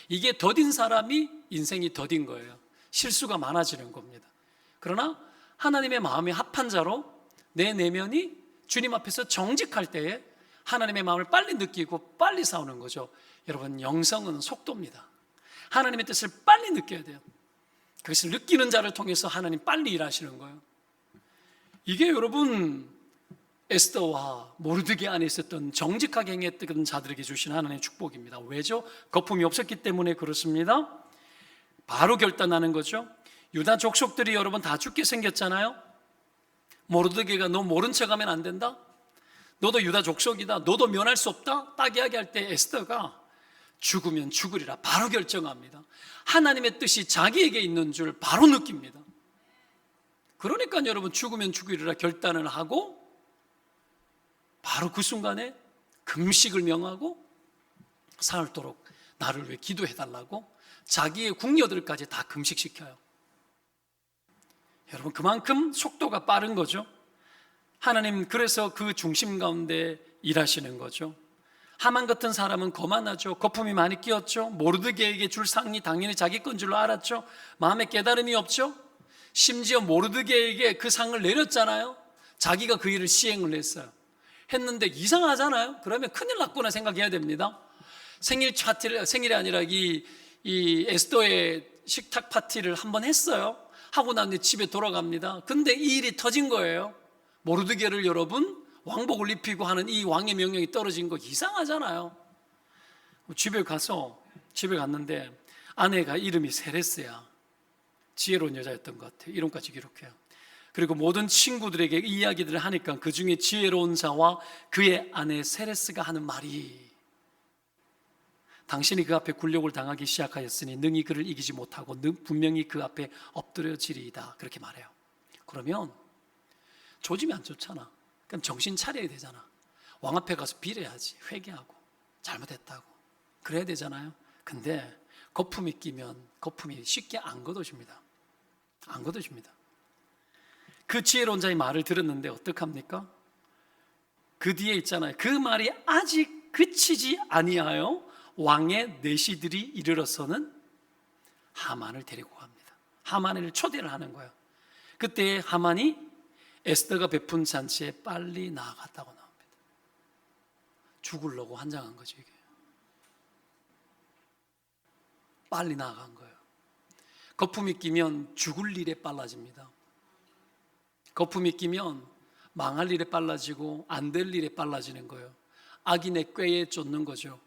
이게 더딘 사람이 인생이 더딘 거예요. 실수가 많아지는 겁니다. 그러나 하나님의 마음이 합한 자로 내 내면이 주님 앞에서 정직할 때에 하나님의 마음을 빨리 느끼고 빨리 싸우는 거죠. 여러분, 영성은 속도입니다. 하나님의 뜻을 빨리 느껴야 돼요. 그것을 느끼는 자를 통해서 하나님 빨리 일하시는 거예요. 이게 여러분 에스더와 모르드게 안에 있었던 정직하게 행했던 자들에게 주신 하나님의 축복입니다. 왜죠? 거품이 없었기 때문에 그렇습니다. 바로 결단하는 거죠. 유다 족속들이 여러분 다 죽게 생겼잖아요. 모르드게가 너 모른 척하면 안 된다. 너도 유다 족속이다. 너도 면할 수 없다. 딱 이야기할 때 에스더가 죽으면 죽으리라 바로 결정합니다. 하나님의 뜻이 자기에게 있는 줄 바로 느낍니다. 그러니까 여러분 죽으면 죽으리라 결단을 하고 바로 그 순간에 금식을 명하고 사흘도록 나를 위해 기도해달라고 자기의 궁녀들까지 다 금식시켜요. 여러분, 그만큼 속도가 빠른 거죠. 하나님 그래서 그 중심 가운데 일하시는 거죠. 하만 같은 사람은 거만하죠. 거품이 많이 끼었죠. 모르드게에게 줄 상이 당연히 자기 건 줄로 알았죠. 마음에 깨달음이 없죠. 심지어 모르드게에게 그 상을 내렸잖아요. 자기가 그 일을 시행을 했어요. 했는데 이상하잖아요. 그러면 큰일 났구나 생각해야 됩니다. 생일이 아니라 이 에스더의 식탁 파티를 한번 했어요. 하고 난 뒤에 집에 돌아갑니다. 근데 이 일이 터진 거예요. 모르드게를 여러분 왕복을 입히고 하는 이 왕의 명령이 떨어진 거 이상하잖아요. 집에 갔는데 아내가 이름이 세레스야. 지혜로운 여자였던 것 같아요. 이름까지 기록해요. 그리고 모든 친구들에게 이야기들을 하니까 그 중에 지혜로운 자와 그의 아내 세레스가 하는 말이 당신이 그 앞에 굴욕을 당하기 시작하였으니 능히 그를 이기지 못하고 분명히 그 앞에 엎드려지리이다. 그렇게 말해요. 그러면 조짐이 안 좋잖아. 그럼 정신 차려야 되잖아. 왕 앞에 가서 빌어야지. 회개하고 잘못했다고 그래야 되잖아요. 근데 거품이 끼면 거품이 쉽게 안 걷어집니다. 안 걷어집니다. 그 지혜로운 자의 말을 들었는데 어떡합니까? 그 뒤에 있잖아요. 그 말이 아직 그치지 아니하여 왕의 내시들이 이르러서는 하만을 데리고 갑니다. 하만을 초대를 하는 거예요. 그때 하만이 에스더가 베푼 잔치에 빨리 나아갔다고 나옵니다. 죽으려고 환장한 거죠, 이게. 빨리 나아간 거예요. 거품이 끼면 죽을 일에 빨라집니다. 거품이 끼면 망할 일에 빨라지고 안 될 일에 빨라지는 거예요. 악인의 꾀에 쫓는 거죠.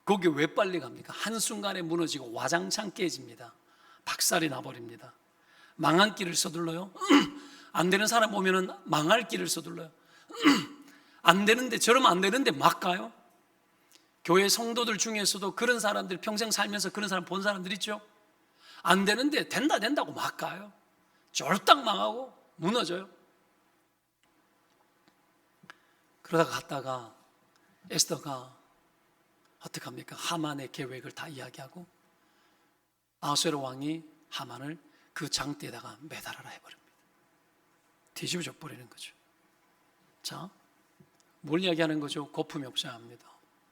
거기 왜 빨리 갑니까? 한순간에 무너지고 와장창 깨집니다. 박살이 나버립니다. 망한 길을 서둘러요. 안 되는 사람 오면은 망할 길을 서둘러요. 안 되는데, 저러면 안 되는데 막 가요. 교회 성도들 중에서도 그런 사람들, 평생 살면서 그런 사람 본 사람들 있죠. 안 되는데 된다고 막 가요. 쫄딱 망하고 무너져요. 그러다가 갔다가 에스더가 어떻게 합니까? 하만의 계획을 다 이야기하고 아하수에로 왕이 하만을 그 장대에다가 매달아라 해버립니다. 뒤집어져 버리는 거죠. 자, 뭘 이야기하는 거죠? 거품이 없어야 합니다.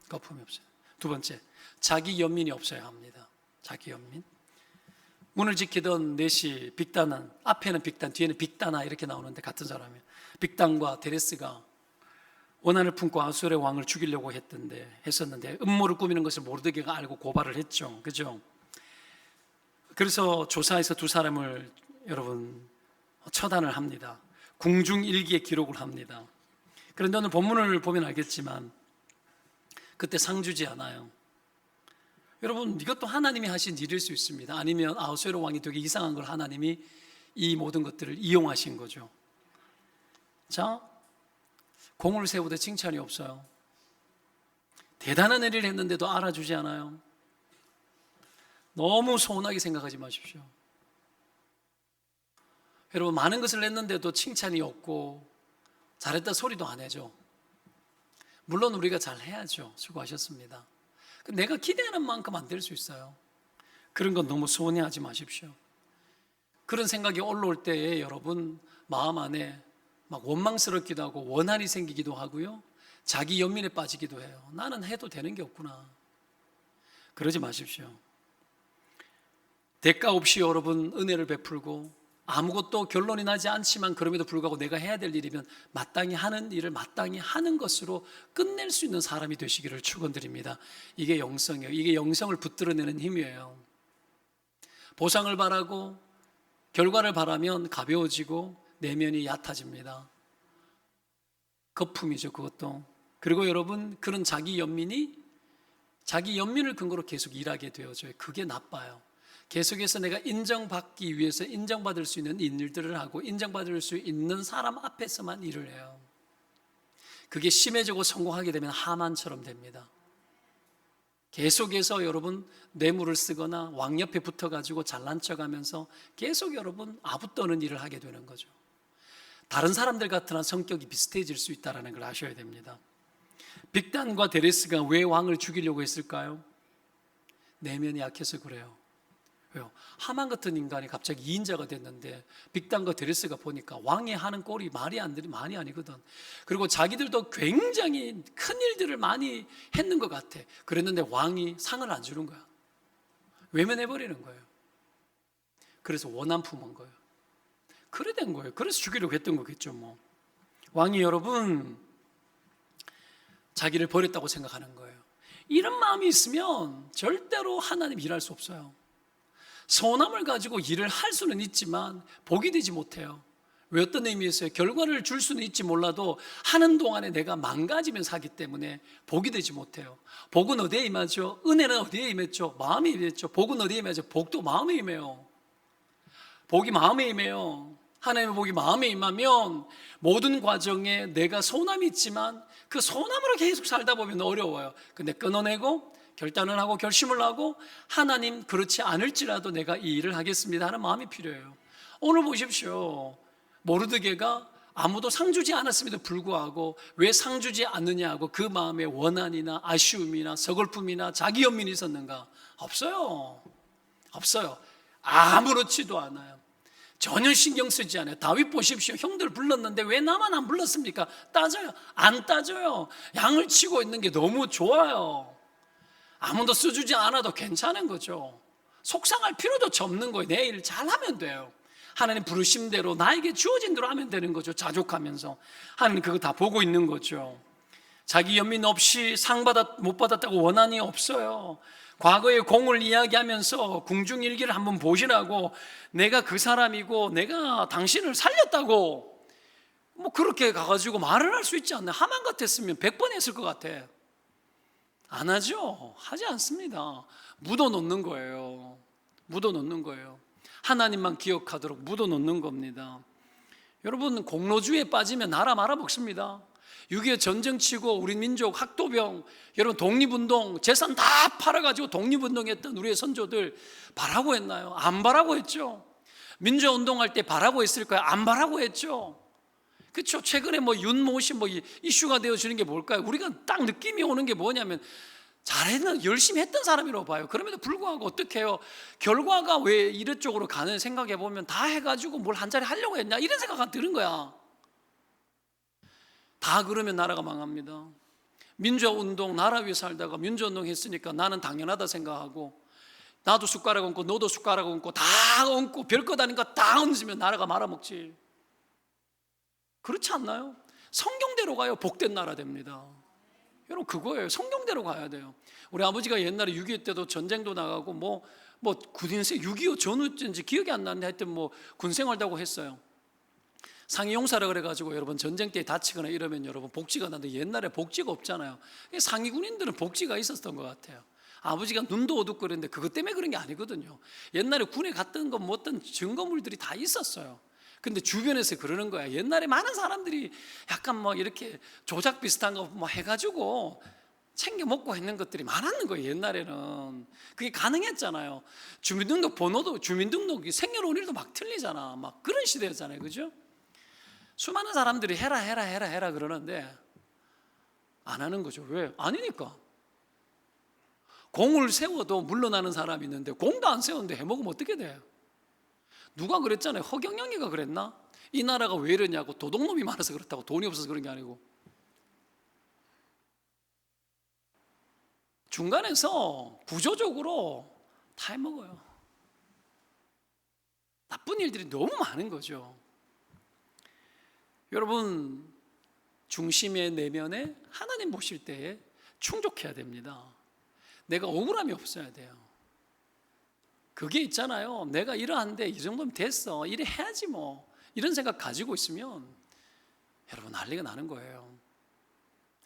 거품이 없어요. 두 번째, 자기 연민이 없어야 합니다. 자기 연민. 문을 지키던 넷이 빅단은, 앞에는 빅단, 뒤에는 빅다나 이렇게 나오는데 같은 사람이에요. 빅단과 데레스가 원한을 품고 아수르의 왕을 죽이려고 했었는데 음모를 꾸미는 것을 모르드게가 알고 고발을 했죠. 그죠? 그래서 조사해서 두 사람을 여러분 처단을 합니다. 궁중일기에 기록을 합니다. 그런데 오늘 본문을 보면 알겠지만 그때 상 주지 않아요. 여러분, 이것도 하나님이 하신 일일 수 있습니다. 아니면 아하수에로 왕이 되게 이상한 걸 하나님이 이 모든 것들을 이용하신 거죠. 자, 공을 세우되 칭찬이 없어요. 대단한 일을 했는데도 알아주지 않아요. 너무 서운하게 생각하지 마십시오. 여러분, 많은 것을 냈는데도 칭찬이 없고 잘했다 소리도 안 해줘. 물론 우리가 잘 해야죠. 수고하셨습니다. 내가 기대하는 만큼 안 될 수 있어요. 그런 건 너무 서운해하지 마십시오. 그런 생각이 올라올 때에 여러분 마음 안에 막 원망스럽기도 하고 원한이 생기기도 하고요, 자기 연민에 빠지기도 해요. 나는 해도 되는 게 없구나. 그러지 마십시오. 대가 없이 여러분 은혜를 베풀고 아무것도 결론이 나지 않지만 그럼에도 불구하고 내가 해야 될 일이면 마땅히 하는 일을 마땅히 하는 것으로 끝낼 수 있는 사람이 되시기를 축원드립니다. 이게 영성이에요. 이게 영성을 붙들어내는 힘이에요. 보상을 바라고 결과를 바라면 가벼워지고 내면이 얕아집니다. 거품이죠, 그것도. 그리고 여러분, 그런 자기 연민을 근거로 계속 일하게 되어져요. 그게 나빠요. 계속해서 내가 인정받기 위해서 인정받을 수 있는 일들을 하고 인정받을 수 있는 사람 앞에서만 일을 해요. 그게 심해지고 성공하게 되면 하만처럼 됩니다. 계속해서 여러분 뇌물을 쓰거나 왕 옆에 붙어가지고 잘난 척하면서 계속 여러분 아부떠는 일을 하게 되는 거죠. 다른 사람들 같으나 성격이 비슷해질 수 있다는 걸 아셔야 됩니다. 빅단과 데레스가 왜 왕을 죽이려고 했을까요? 내면이 약해서 그래요. 왜요? 하만 같은 인간이 갑자기 2인자가 됐는데 빅단과 데레스가 보니까 왕이 하는 꼴이 말이 아니거든. 그리고 자기들도 굉장히 큰 일들을 많이 했는 것 같아. 그랬는데 왕이 상을 안 주는 거야. 외면해버리는 거예요. 그래서 원한 품은 거예요. 그래 된 거예요. 그래서 죽이려고 했던 거겠죠 뭐. 왕이 여러분 자기를 버렸다고 생각하는 거예요. 이런 마음이 있으면 절대로 하나님 일할 수 없어요. 서운함을 가지고 일을 할 수는 있지만 복이 되지 못해요. 왜? 어떤 의미에서요? 결과를 줄 수는 있지 몰라도 하는 동안에 내가 망가지면서 하기 때문에 복이 되지 못해요. 복은 어디에 임하죠? 은혜는 어디에 임했죠? 마음에 임했죠. 복은 어디에 임하죠? 복도 마음에 임해요. 복이 마음에 임해요. 하나님의 복이 마음에 임하면 모든 과정에 내가 서운함이 있지만 그 서운함으로 계속 살다 보면 어려워요. 근데 끊어내고 결단을 하고 결심을 하고 하나님 그렇지 않을지라도 내가 이 일을 하겠습니다 하는 마음이 필요해요. 오늘 보십시오. 모르드게가 아무도 상 주지 않았음에도 불구하고 왜 상 주지 않느냐 하고 그 마음에 원한이나 아쉬움이나 서글픔이나 자기 연민이 있었는가? 없어요. 아무렇지도 않아요. 전혀 신경 쓰지 않아요. 다윗 보십시오. 형들 불렀는데 왜 나만 안 불렀습니까? 따져요. 안 따져요. 양을 치고 있는 게 너무 좋아요. 아무도 써주지 않아도 괜찮은 거죠. 속상할 필요도 없는 거예요. 내 일 잘하면 돼요. 하나님 부르심대로 나에게 주어진 대로 하면 되는 거죠. 자족하면서 하나님 그거 다 보고 있는 거죠. 자기 연민 없이 못 받았다고 원한이 없어요. 과거의 공을 이야기하면서 궁중일기를 한번 보시라고, 내가 그 사람이고 내가 당신을 살렸다고 뭐 그렇게 가가지고 말을 할 수 있지 않나요? 하만 같았으면 100번 했을 것 같아. 안 하죠. 하지 않습니다. 묻어놓는 거예요. 하나님만 기억하도록 묻어놓는 겁니다. 여러분, 공로주의에 빠지면 나라 말아먹습니다. 6.25 전쟁 치고 우리 민족 학도병, 여러분 독립운동 재산 다 팔아가지고 독립운동했던 우리의 선조들 바라고 했나요? 안 바라고 했죠. 민주화운동할 때 바라고 했을까요? 안 바라고 했죠. 그렇죠. 최근에 뭐 윤모 씨 뭐 이슈가 되어지는 게 뭘까요? 우리가 딱 느낌이 오는 게 뭐냐면 열심히 했던 사람이라고 봐요. 그럼에도 불구하고 어떻게 해요? 결과가 왜 이런 쪽으로 가는 생각해 보면 다 해가지고 뭘 한 자리 하려고 했냐 이런 생각이 드는 거야. 다 그러면 나라가 망합니다. 민주화운동 나라 위해 살다가 민주화운동 했으니까 나는 당연하다 생각하고 나도 숟가락 얹고 너도 숟가락 얹고 다 얹고 별것 아닌 거 다 얹으면 나라가 말아먹지. 그렇지 않나요? 성경대로 가요. 복된 나라 됩니다. 여러분 그거예요. 성경대로 가야 돼요. 우리 아버지가 옛날에 6.25 때도 전쟁도 나가고 뭐 군인생 6.25 전후인지 기억이 안 나는데 하여튼 뭐 군생활다고 했어요. 상위용사라 그래가지고 여러분 전쟁 때 다치거나 이러면 여러분 복지가 나는데 옛날에 복지가 없잖아요. 상위 군인들은 복지가 있었던 것 같아요. 아버지가 눈도 어둡고 그랬는데 그것 때문에 그런 게 아니거든요. 옛날에 군에 갔던 건 뭐 어떤 증거물들이 다 있었어요. 근데 주변에서 그러는 거야. 옛날에 많은 사람들이 약간 뭐 이렇게 조작 비슷한 거 뭐 해가지고 챙겨 먹고 했는 것들이 많았는 거예요. 옛날에는 그게 가능했잖아요. 주민등록 번호도, 주민등록 생년월일도 막 틀리잖아. 막 그런 시대였잖아요. 그죠? 수많은 사람들이 해라 그러는데 안 하는 거죠. 왜? 아니니까. 공을 세워도 물러나는 사람이 있는데 공도 안 세웠는데 해먹으면 어떻게 돼요? 누가 그랬잖아요. 허경영이가 그랬나? 이 나라가 왜 이러냐고. 도둑놈이 많아서 그렇다고. 돈이 없어서 그런 게 아니고. 중간에서 구조적으로 다 해먹어요. 나쁜 일들이 너무 많은 거죠. 여러분, 중심의 내면에 하나님 보실 때에 충족해야 됩니다. 내가 억울함이 없어야 돼요. 그게 있잖아요. 내가 이러한데 이 정도면 됐어. 이래 해야지 뭐. 이런 생각 가지고 있으면 여러분 난리가 나는 거예요.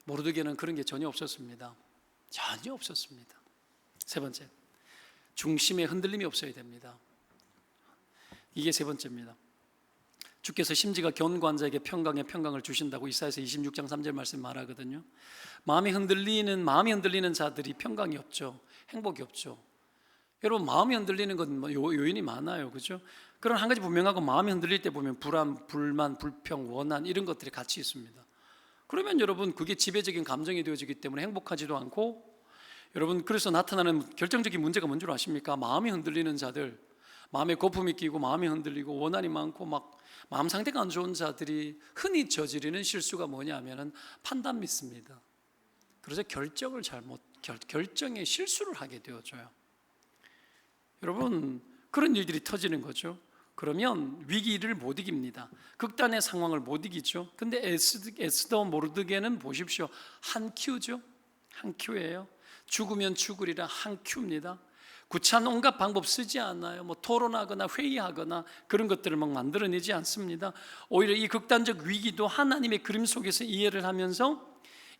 모르드게는 그런 게 전혀 없었습니다. 전혀 없었습니다. 세 번째, 중심에 흔들림이 없어야 됩니다. 이게 세 번째입니다. 주께서 심지가 견고한 자에게 평강을 주신다고 이사야서 26장 3절 말씀 말하거든요. 마음이 흔들리는 자들이 평강이 없죠. 행복이 없죠. 여러분, 마음이 흔들리는 건 요인이 많아요. 그죠? 그런 한 가지 분명하고, 마음이 흔들릴 때 보면 불안, 불만, 불평, 원한 이런 것들이 같이 있습니다. 그러면 여러분 그게 지배적인 감정이 되어지기 때문에 행복하지도 않고, 여러분 그래서 나타나는 결정적인 문제가 뭔 줄 아십니까? 마음이 흔들리는 자들, 마음에 거품이 끼고 마음이 흔들리고 원한이 많고 막 마음 상태가 안 좋은 자들이 흔히 저지르는 실수가 뭐냐면은 판단 미스입니다. 그래서 결정에 실수를 하게 되어져요. 여러분, 그런 일들이 터지는 거죠. 그러면 위기를 못 이깁니다. 극단의 상황을 못 이기죠. 근데 에스더 모르드게는 보십시오. 한 큐죠. 한 큐예요. 죽으면 죽으리라 한 큐입니다. 구차한 온갖 방법 쓰지 않아요. 뭐 토론하거나 회의하거나 그런 것들을 막 만들어내지 않습니다. 오히려 이 극단적 위기도 하나님의 그림 속에서 이해를 하면서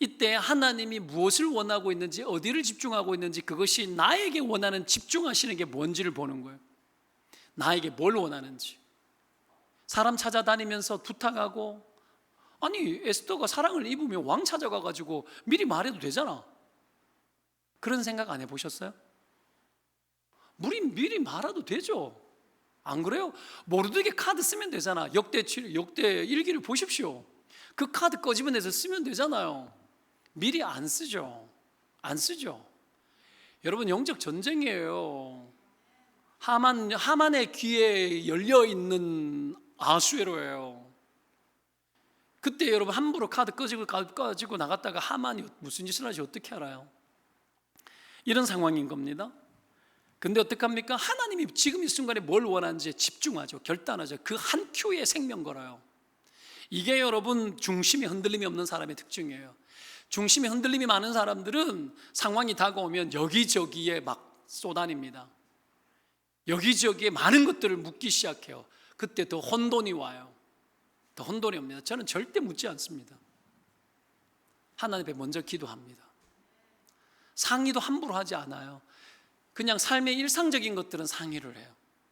이때 하나님이 무엇을 원하고 있는지, 어디를 집중하고 있는지, 그것이 나에게 원하는 집중하시는 게 뭔지를 보는 거예요. 나에게 뭘 원하는지. 사람 찾아다니면서 부탁하고, 아니 에스더가 사랑을 입으면 왕 찾아가가지고 미리 말해도 되잖아. 그런 생각 안 해보셨어요? 미리 말해도 되죠. 안 그래요? 모르드게 카드 쓰면 되잖아. 역대 일기를 보십시오. 그 카드 꺼집어내서 쓰면 되잖아요. 미리 안 쓰죠. 안 쓰죠. 여러분, 영적 전쟁이에요. 하만의 귀에 열려있는 아수에로예요. 그때 여러분 함부로 카드 꺼지고 나갔다가 하만이 무슨 짓을 하지 어떻게 알아요? 이런 상황인 겁니다. 근데 어떡합니까? 하나님이 지금 이 순간에 뭘 원하는지 집중하죠. 결단하죠. 그 한 큐에 생명 걸어요. 이게 여러분 중심에 흔들림이 없는 사람의 특징이에요. 중심에 흔들림이 많은 사람들은 상황이 다가오면 여기저기에 막 쏘다닙니다. 여기저기에 많은 것들을 묻기 시작해요. 그때 더 혼돈이 와요. 더 혼돈이 옵니다. 저는 절대 묻지 않습니다. 하나님 앞에 먼저 기도합니다. 상의도 함부로 하지 않아요. 그냥 삶의 일상적인 것들은 상의를 해요.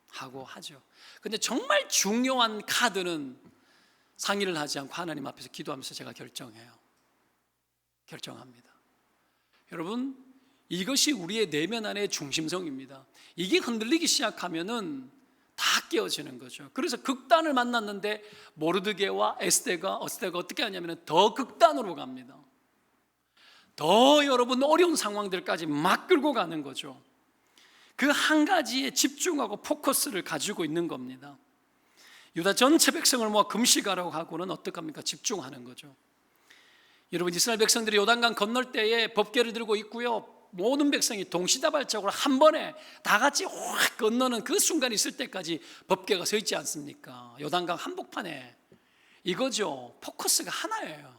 하죠. 근데 정말 중요한 카드는 상의를 하지 않고 하나님 앞에서 기도하면서 제가 결정합니다. 여러분, 이것이 우리의 내면 안의 중심성입니다. 이게 흔들리기 시작하면은 다 깨어지는 거죠. 그래서 극단을 만났는데 모르드게와 에스더가 어떻게 하냐면 더 극단으로 갑니다. 더 여러분 어려운 상황들까지 막 끌고 가는 거죠. 그 한 가지에 집중하고 포커스를 가지고 있는 겁니다. 유다 전체 백성을 모아 금식하라고 하고는 어떡합니까? 집중하는 거죠. 여러분, 이스라엘 백성들이 요단강 건널 때에 법궤를 들고 있고요, 모든 백성이 동시다발적으로 한 번에 다 같이 확 건너는 그 순간이 있을 때까지 법궤가 서 있지 않습니까? 요단강 한복판에. 이거죠. 포커스가 하나예요.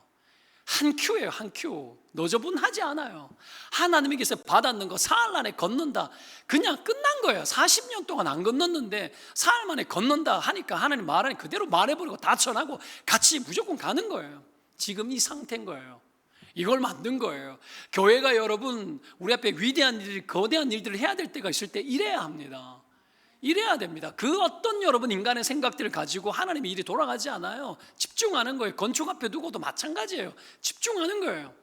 한 큐예요. 한 큐. 너저분하지 않아요. 하나님에게서 받았는 거 사흘 안에 건넌다, 그냥 끝난 거예요. 40년 동안 안 건넜는데 사흘 만에 건넌다 하니까 하나님 말하니 그대로 말해버리고 다 전하고 같이 무조건 가는 거예요. 지금 이 상태인 거예요. 이걸 만든 거예요. 교회가 여러분 우리 앞에 위대한 일, 거대한 일들을 해야 될 때가 있을 때 이래야 합니다. 이래야 됩니다. 그 어떤 여러분 인간의 생각들을 가지고 하나님의 일이 돌아가지 않아요. 집중하는 거예요. 건축 앞에 두고도 마찬가지예요. 집중하는 거예요.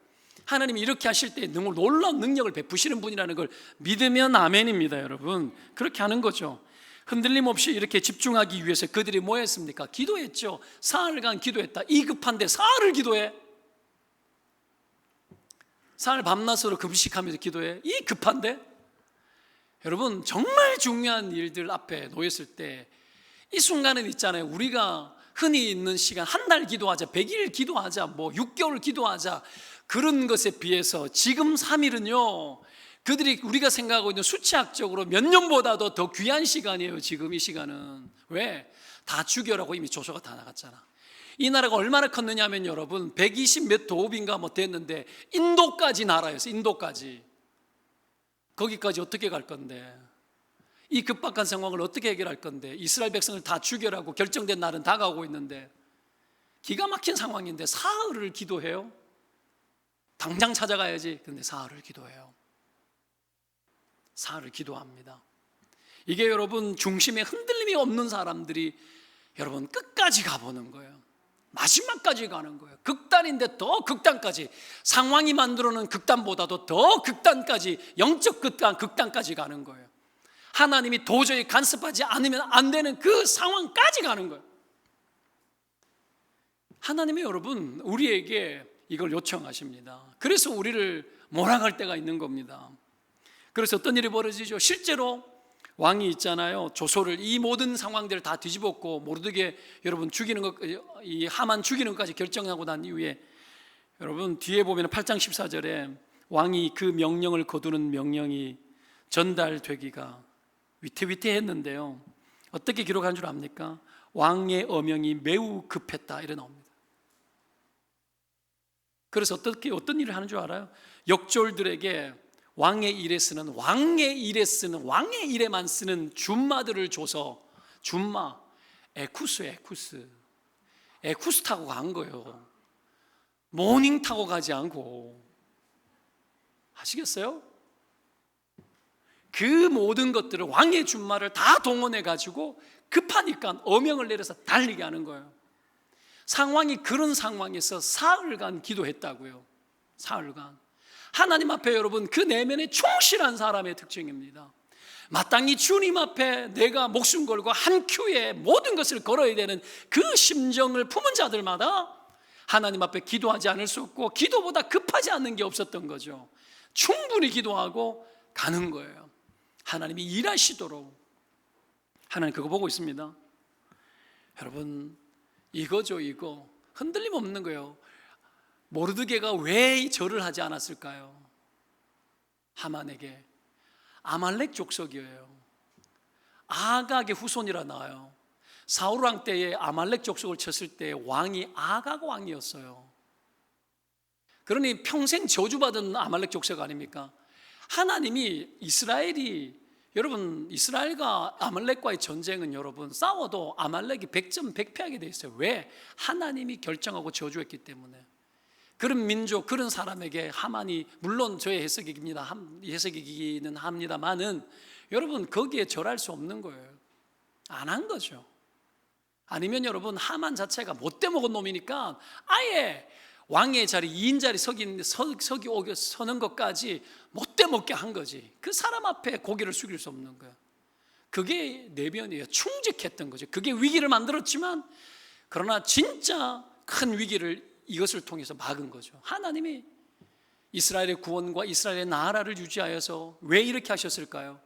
하나님이 이렇게 하실 때 놀라운 능력을 베푸시는 분이라는 걸 믿으면 아멘입니다. 여러분, 그렇게 하는 거죠. 흔들림 없이 이렇게 집중하기 위해서 그들이 뭐 했습니까? 기도했죠. 사흘간 기도했다. 이 급한데 사흘을 기도해? 사흘 밤낮으로 금식하면서 기도해? 이 급한데? 여러분, 정말 중요한 일들 앞에 놓였을 때 이 순간은 있잖아요. 우리가 흔히 있는 시간, 한 달 기도하자, 100일 기도하자, 뭐 6개월 기도하자, 그런 것에 비해서 지금 3일은요, 그들이 우리가 생각하고 있는 수치학적으로 몇 년보다도 더 귀한 시간이에요. 지금 이 시간은. 왜? 다 죽여라고 이미 조서가 다 나갔잖아. 이 나라가 얼마나 컸느냐 하면 여러분, 120 몇 도읍인가 뭐 됐는데 인도까지 나라였어. 인도까지. 거기까지 어떻게 갈 건데? 이 급박한 상황을 어떻게 해결할 건데? 이스라엘 백성을 다 죽여라고 결정된 날은 다가오고 있는데 기가 막힌 상황인데 사흘을 기도해요? 당장 찾아가야지. 근데 사흘을 기도해요. 사흘을 기도합니다. 이게 여러분, 중심에 흔들림이 없는 사람들이 여러분 끝까지 가보는 거예요. 마지막까지 가는 거예요. 극단인데 더 극단까지, 상황이 만들어놓은 극단보다도 더 극단까지, 영적 극단까지 가는 거예요. 하나님이 도저히 간섭하지 않으면 안 되는 그 상황까지 가는 거예요. 하나님이 여러분 우리에게 이걸 요청하십니다. 그래서 우리를 몰아갈 때가 있는 겁니다. 그래서 어떤 일이 벌어지죠? 실제로 왕이 있잖아요. 조소를, 이 모든 상황들을 다 뒤집었고 모르드게 여러분 죽이는 것, 이 하만 죽이는 것까지 결정하고 난 이후에 여러분 뒤에 보면 8장 14절에 왕이 그 명령을 거두는 명령이 전달되기가 위태위태했는데요. 어떻게 기록한 줄 압니까? 왕의 어명이 매우 급했다 이래 나옵니다. 그래서 어떤 일을 하는 줄 알아요? 역졸들에게 왕의 일에만 쓰는 줌마들을 줘서, 줌마, 에쿠스 타고 간 거예요. 모닝 타고 가지 않고. 아시겠어요? 그 모든 것들을, 왕의 줌마를 다 동원해 가지고 급하니까 어명을 내려서 달리게 하는 거예요. 상황이 그런 상황에서 사흘간 기도했다고요. 사흘간. 하나님 앞에 여러분 그 내면에 충실한 사람의 특징입니다. 마땅히 주님 앞에 내가 목숨 걸고 한 큐에 모든 것을 걸어야 되는 그 심정을 품은 자들마다 하나님 앞에 기도하지 않을 수 없고, 기도보다 급하지 않는 게 없었던 거죠. 충분히 기도하고 가는 거예요. 하나님이 일하시도록. 하나님 그거 보고 있습니다. 여러분 이거죠. 이거 흔들림 없는 거예요. 모르드게가 왜 절을 하지 않았을까요? 하만에게. 아말렉 족속이에요. 아각의 후손이라 나와요. 사울 왕 때에 아말렉 족속을 쳤을 때 왕이 아각 왕이었어요. 그러니 평생 저주받은 아말렉 족속 아닙니까? 하나님이 여러분 이스라엘과 아말렉과의 전쟁은 여러분 싸워도 아말렉이 100점 100패하게 돼 있어요. 왜? 하나님이 결정하고 저주했기 때문에. 그런 민족, 그런 사람에게 하만이, 물론 저의 해석이기는 합니다만은 여러분 거기에 절할 수 없는 거예요. 안 한 거죠. 아니면 여러분 하만 자체가 못돼 먹은 놈이니까 아예 왕의 자리, 2인 자리 서는 것까지 못돼 먹게 한 거지. 그 사람 앞에 고개를 숙일 수 없는 거예요. 그게 내면이에요. 충직했던 거죠. 그게 위기를 만들었지만 그러나 진짜 큰 위기를 이것을 통해서 막은 거죠. 하나님이 이스라엘의 구원과 이스라엘의 나라를 유지하여서 왜 이렇게 하셨을까요?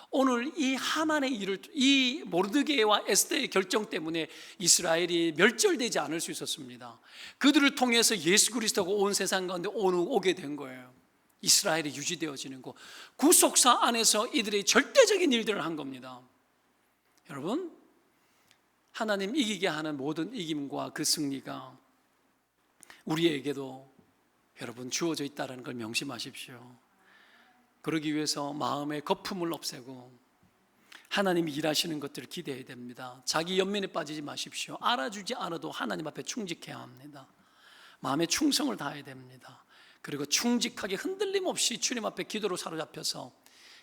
오늘 이 하만의 일을, 이 모르드게와 에스더의 결정 때문에 이스라엘이 멸절되지 않을 수 있었습니다. 그들을 통해서 예수 그리스도가 온 세상 가운데 오게 된 거예요. 이스라엘이 유지되어지는 거, 구속사 안에서 이들의 절대적인 일들을 한 겁니다. 여러분, 하나님 이기게 하는 모든 이김과 그 승리가 우리에게도 여러분 주어져 있다는 걸 명심하십시오. 그러기 위해서 마음의 거품을 없애고 하나님이 일하시는 것들을 기대해야 됩니다. 자기 연민에 빠지지 마십시오. 알아주지 않아도 하나님 앞에 충직해야 합니다. 마음의 충성을 다해야 됩니다. 그리고 충직하게 흔들림 없이 주님 앞에 기도로 사로잡혀서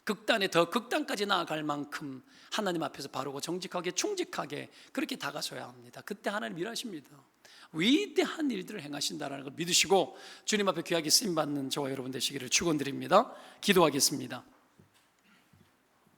극단에 더 극단까지 나아갈 만큼 하나님 앞에서 바르고 정직하게 충직하게 그렇게 다가서야 합니다. 그때 하나님 일하십니다. 위대한 일들을 행하신다는 걸 믿으시고 주님 앞에 귀하게 쓰임받는 저와 여러분 되시기를 축원드립니다. 기도하겠습니다.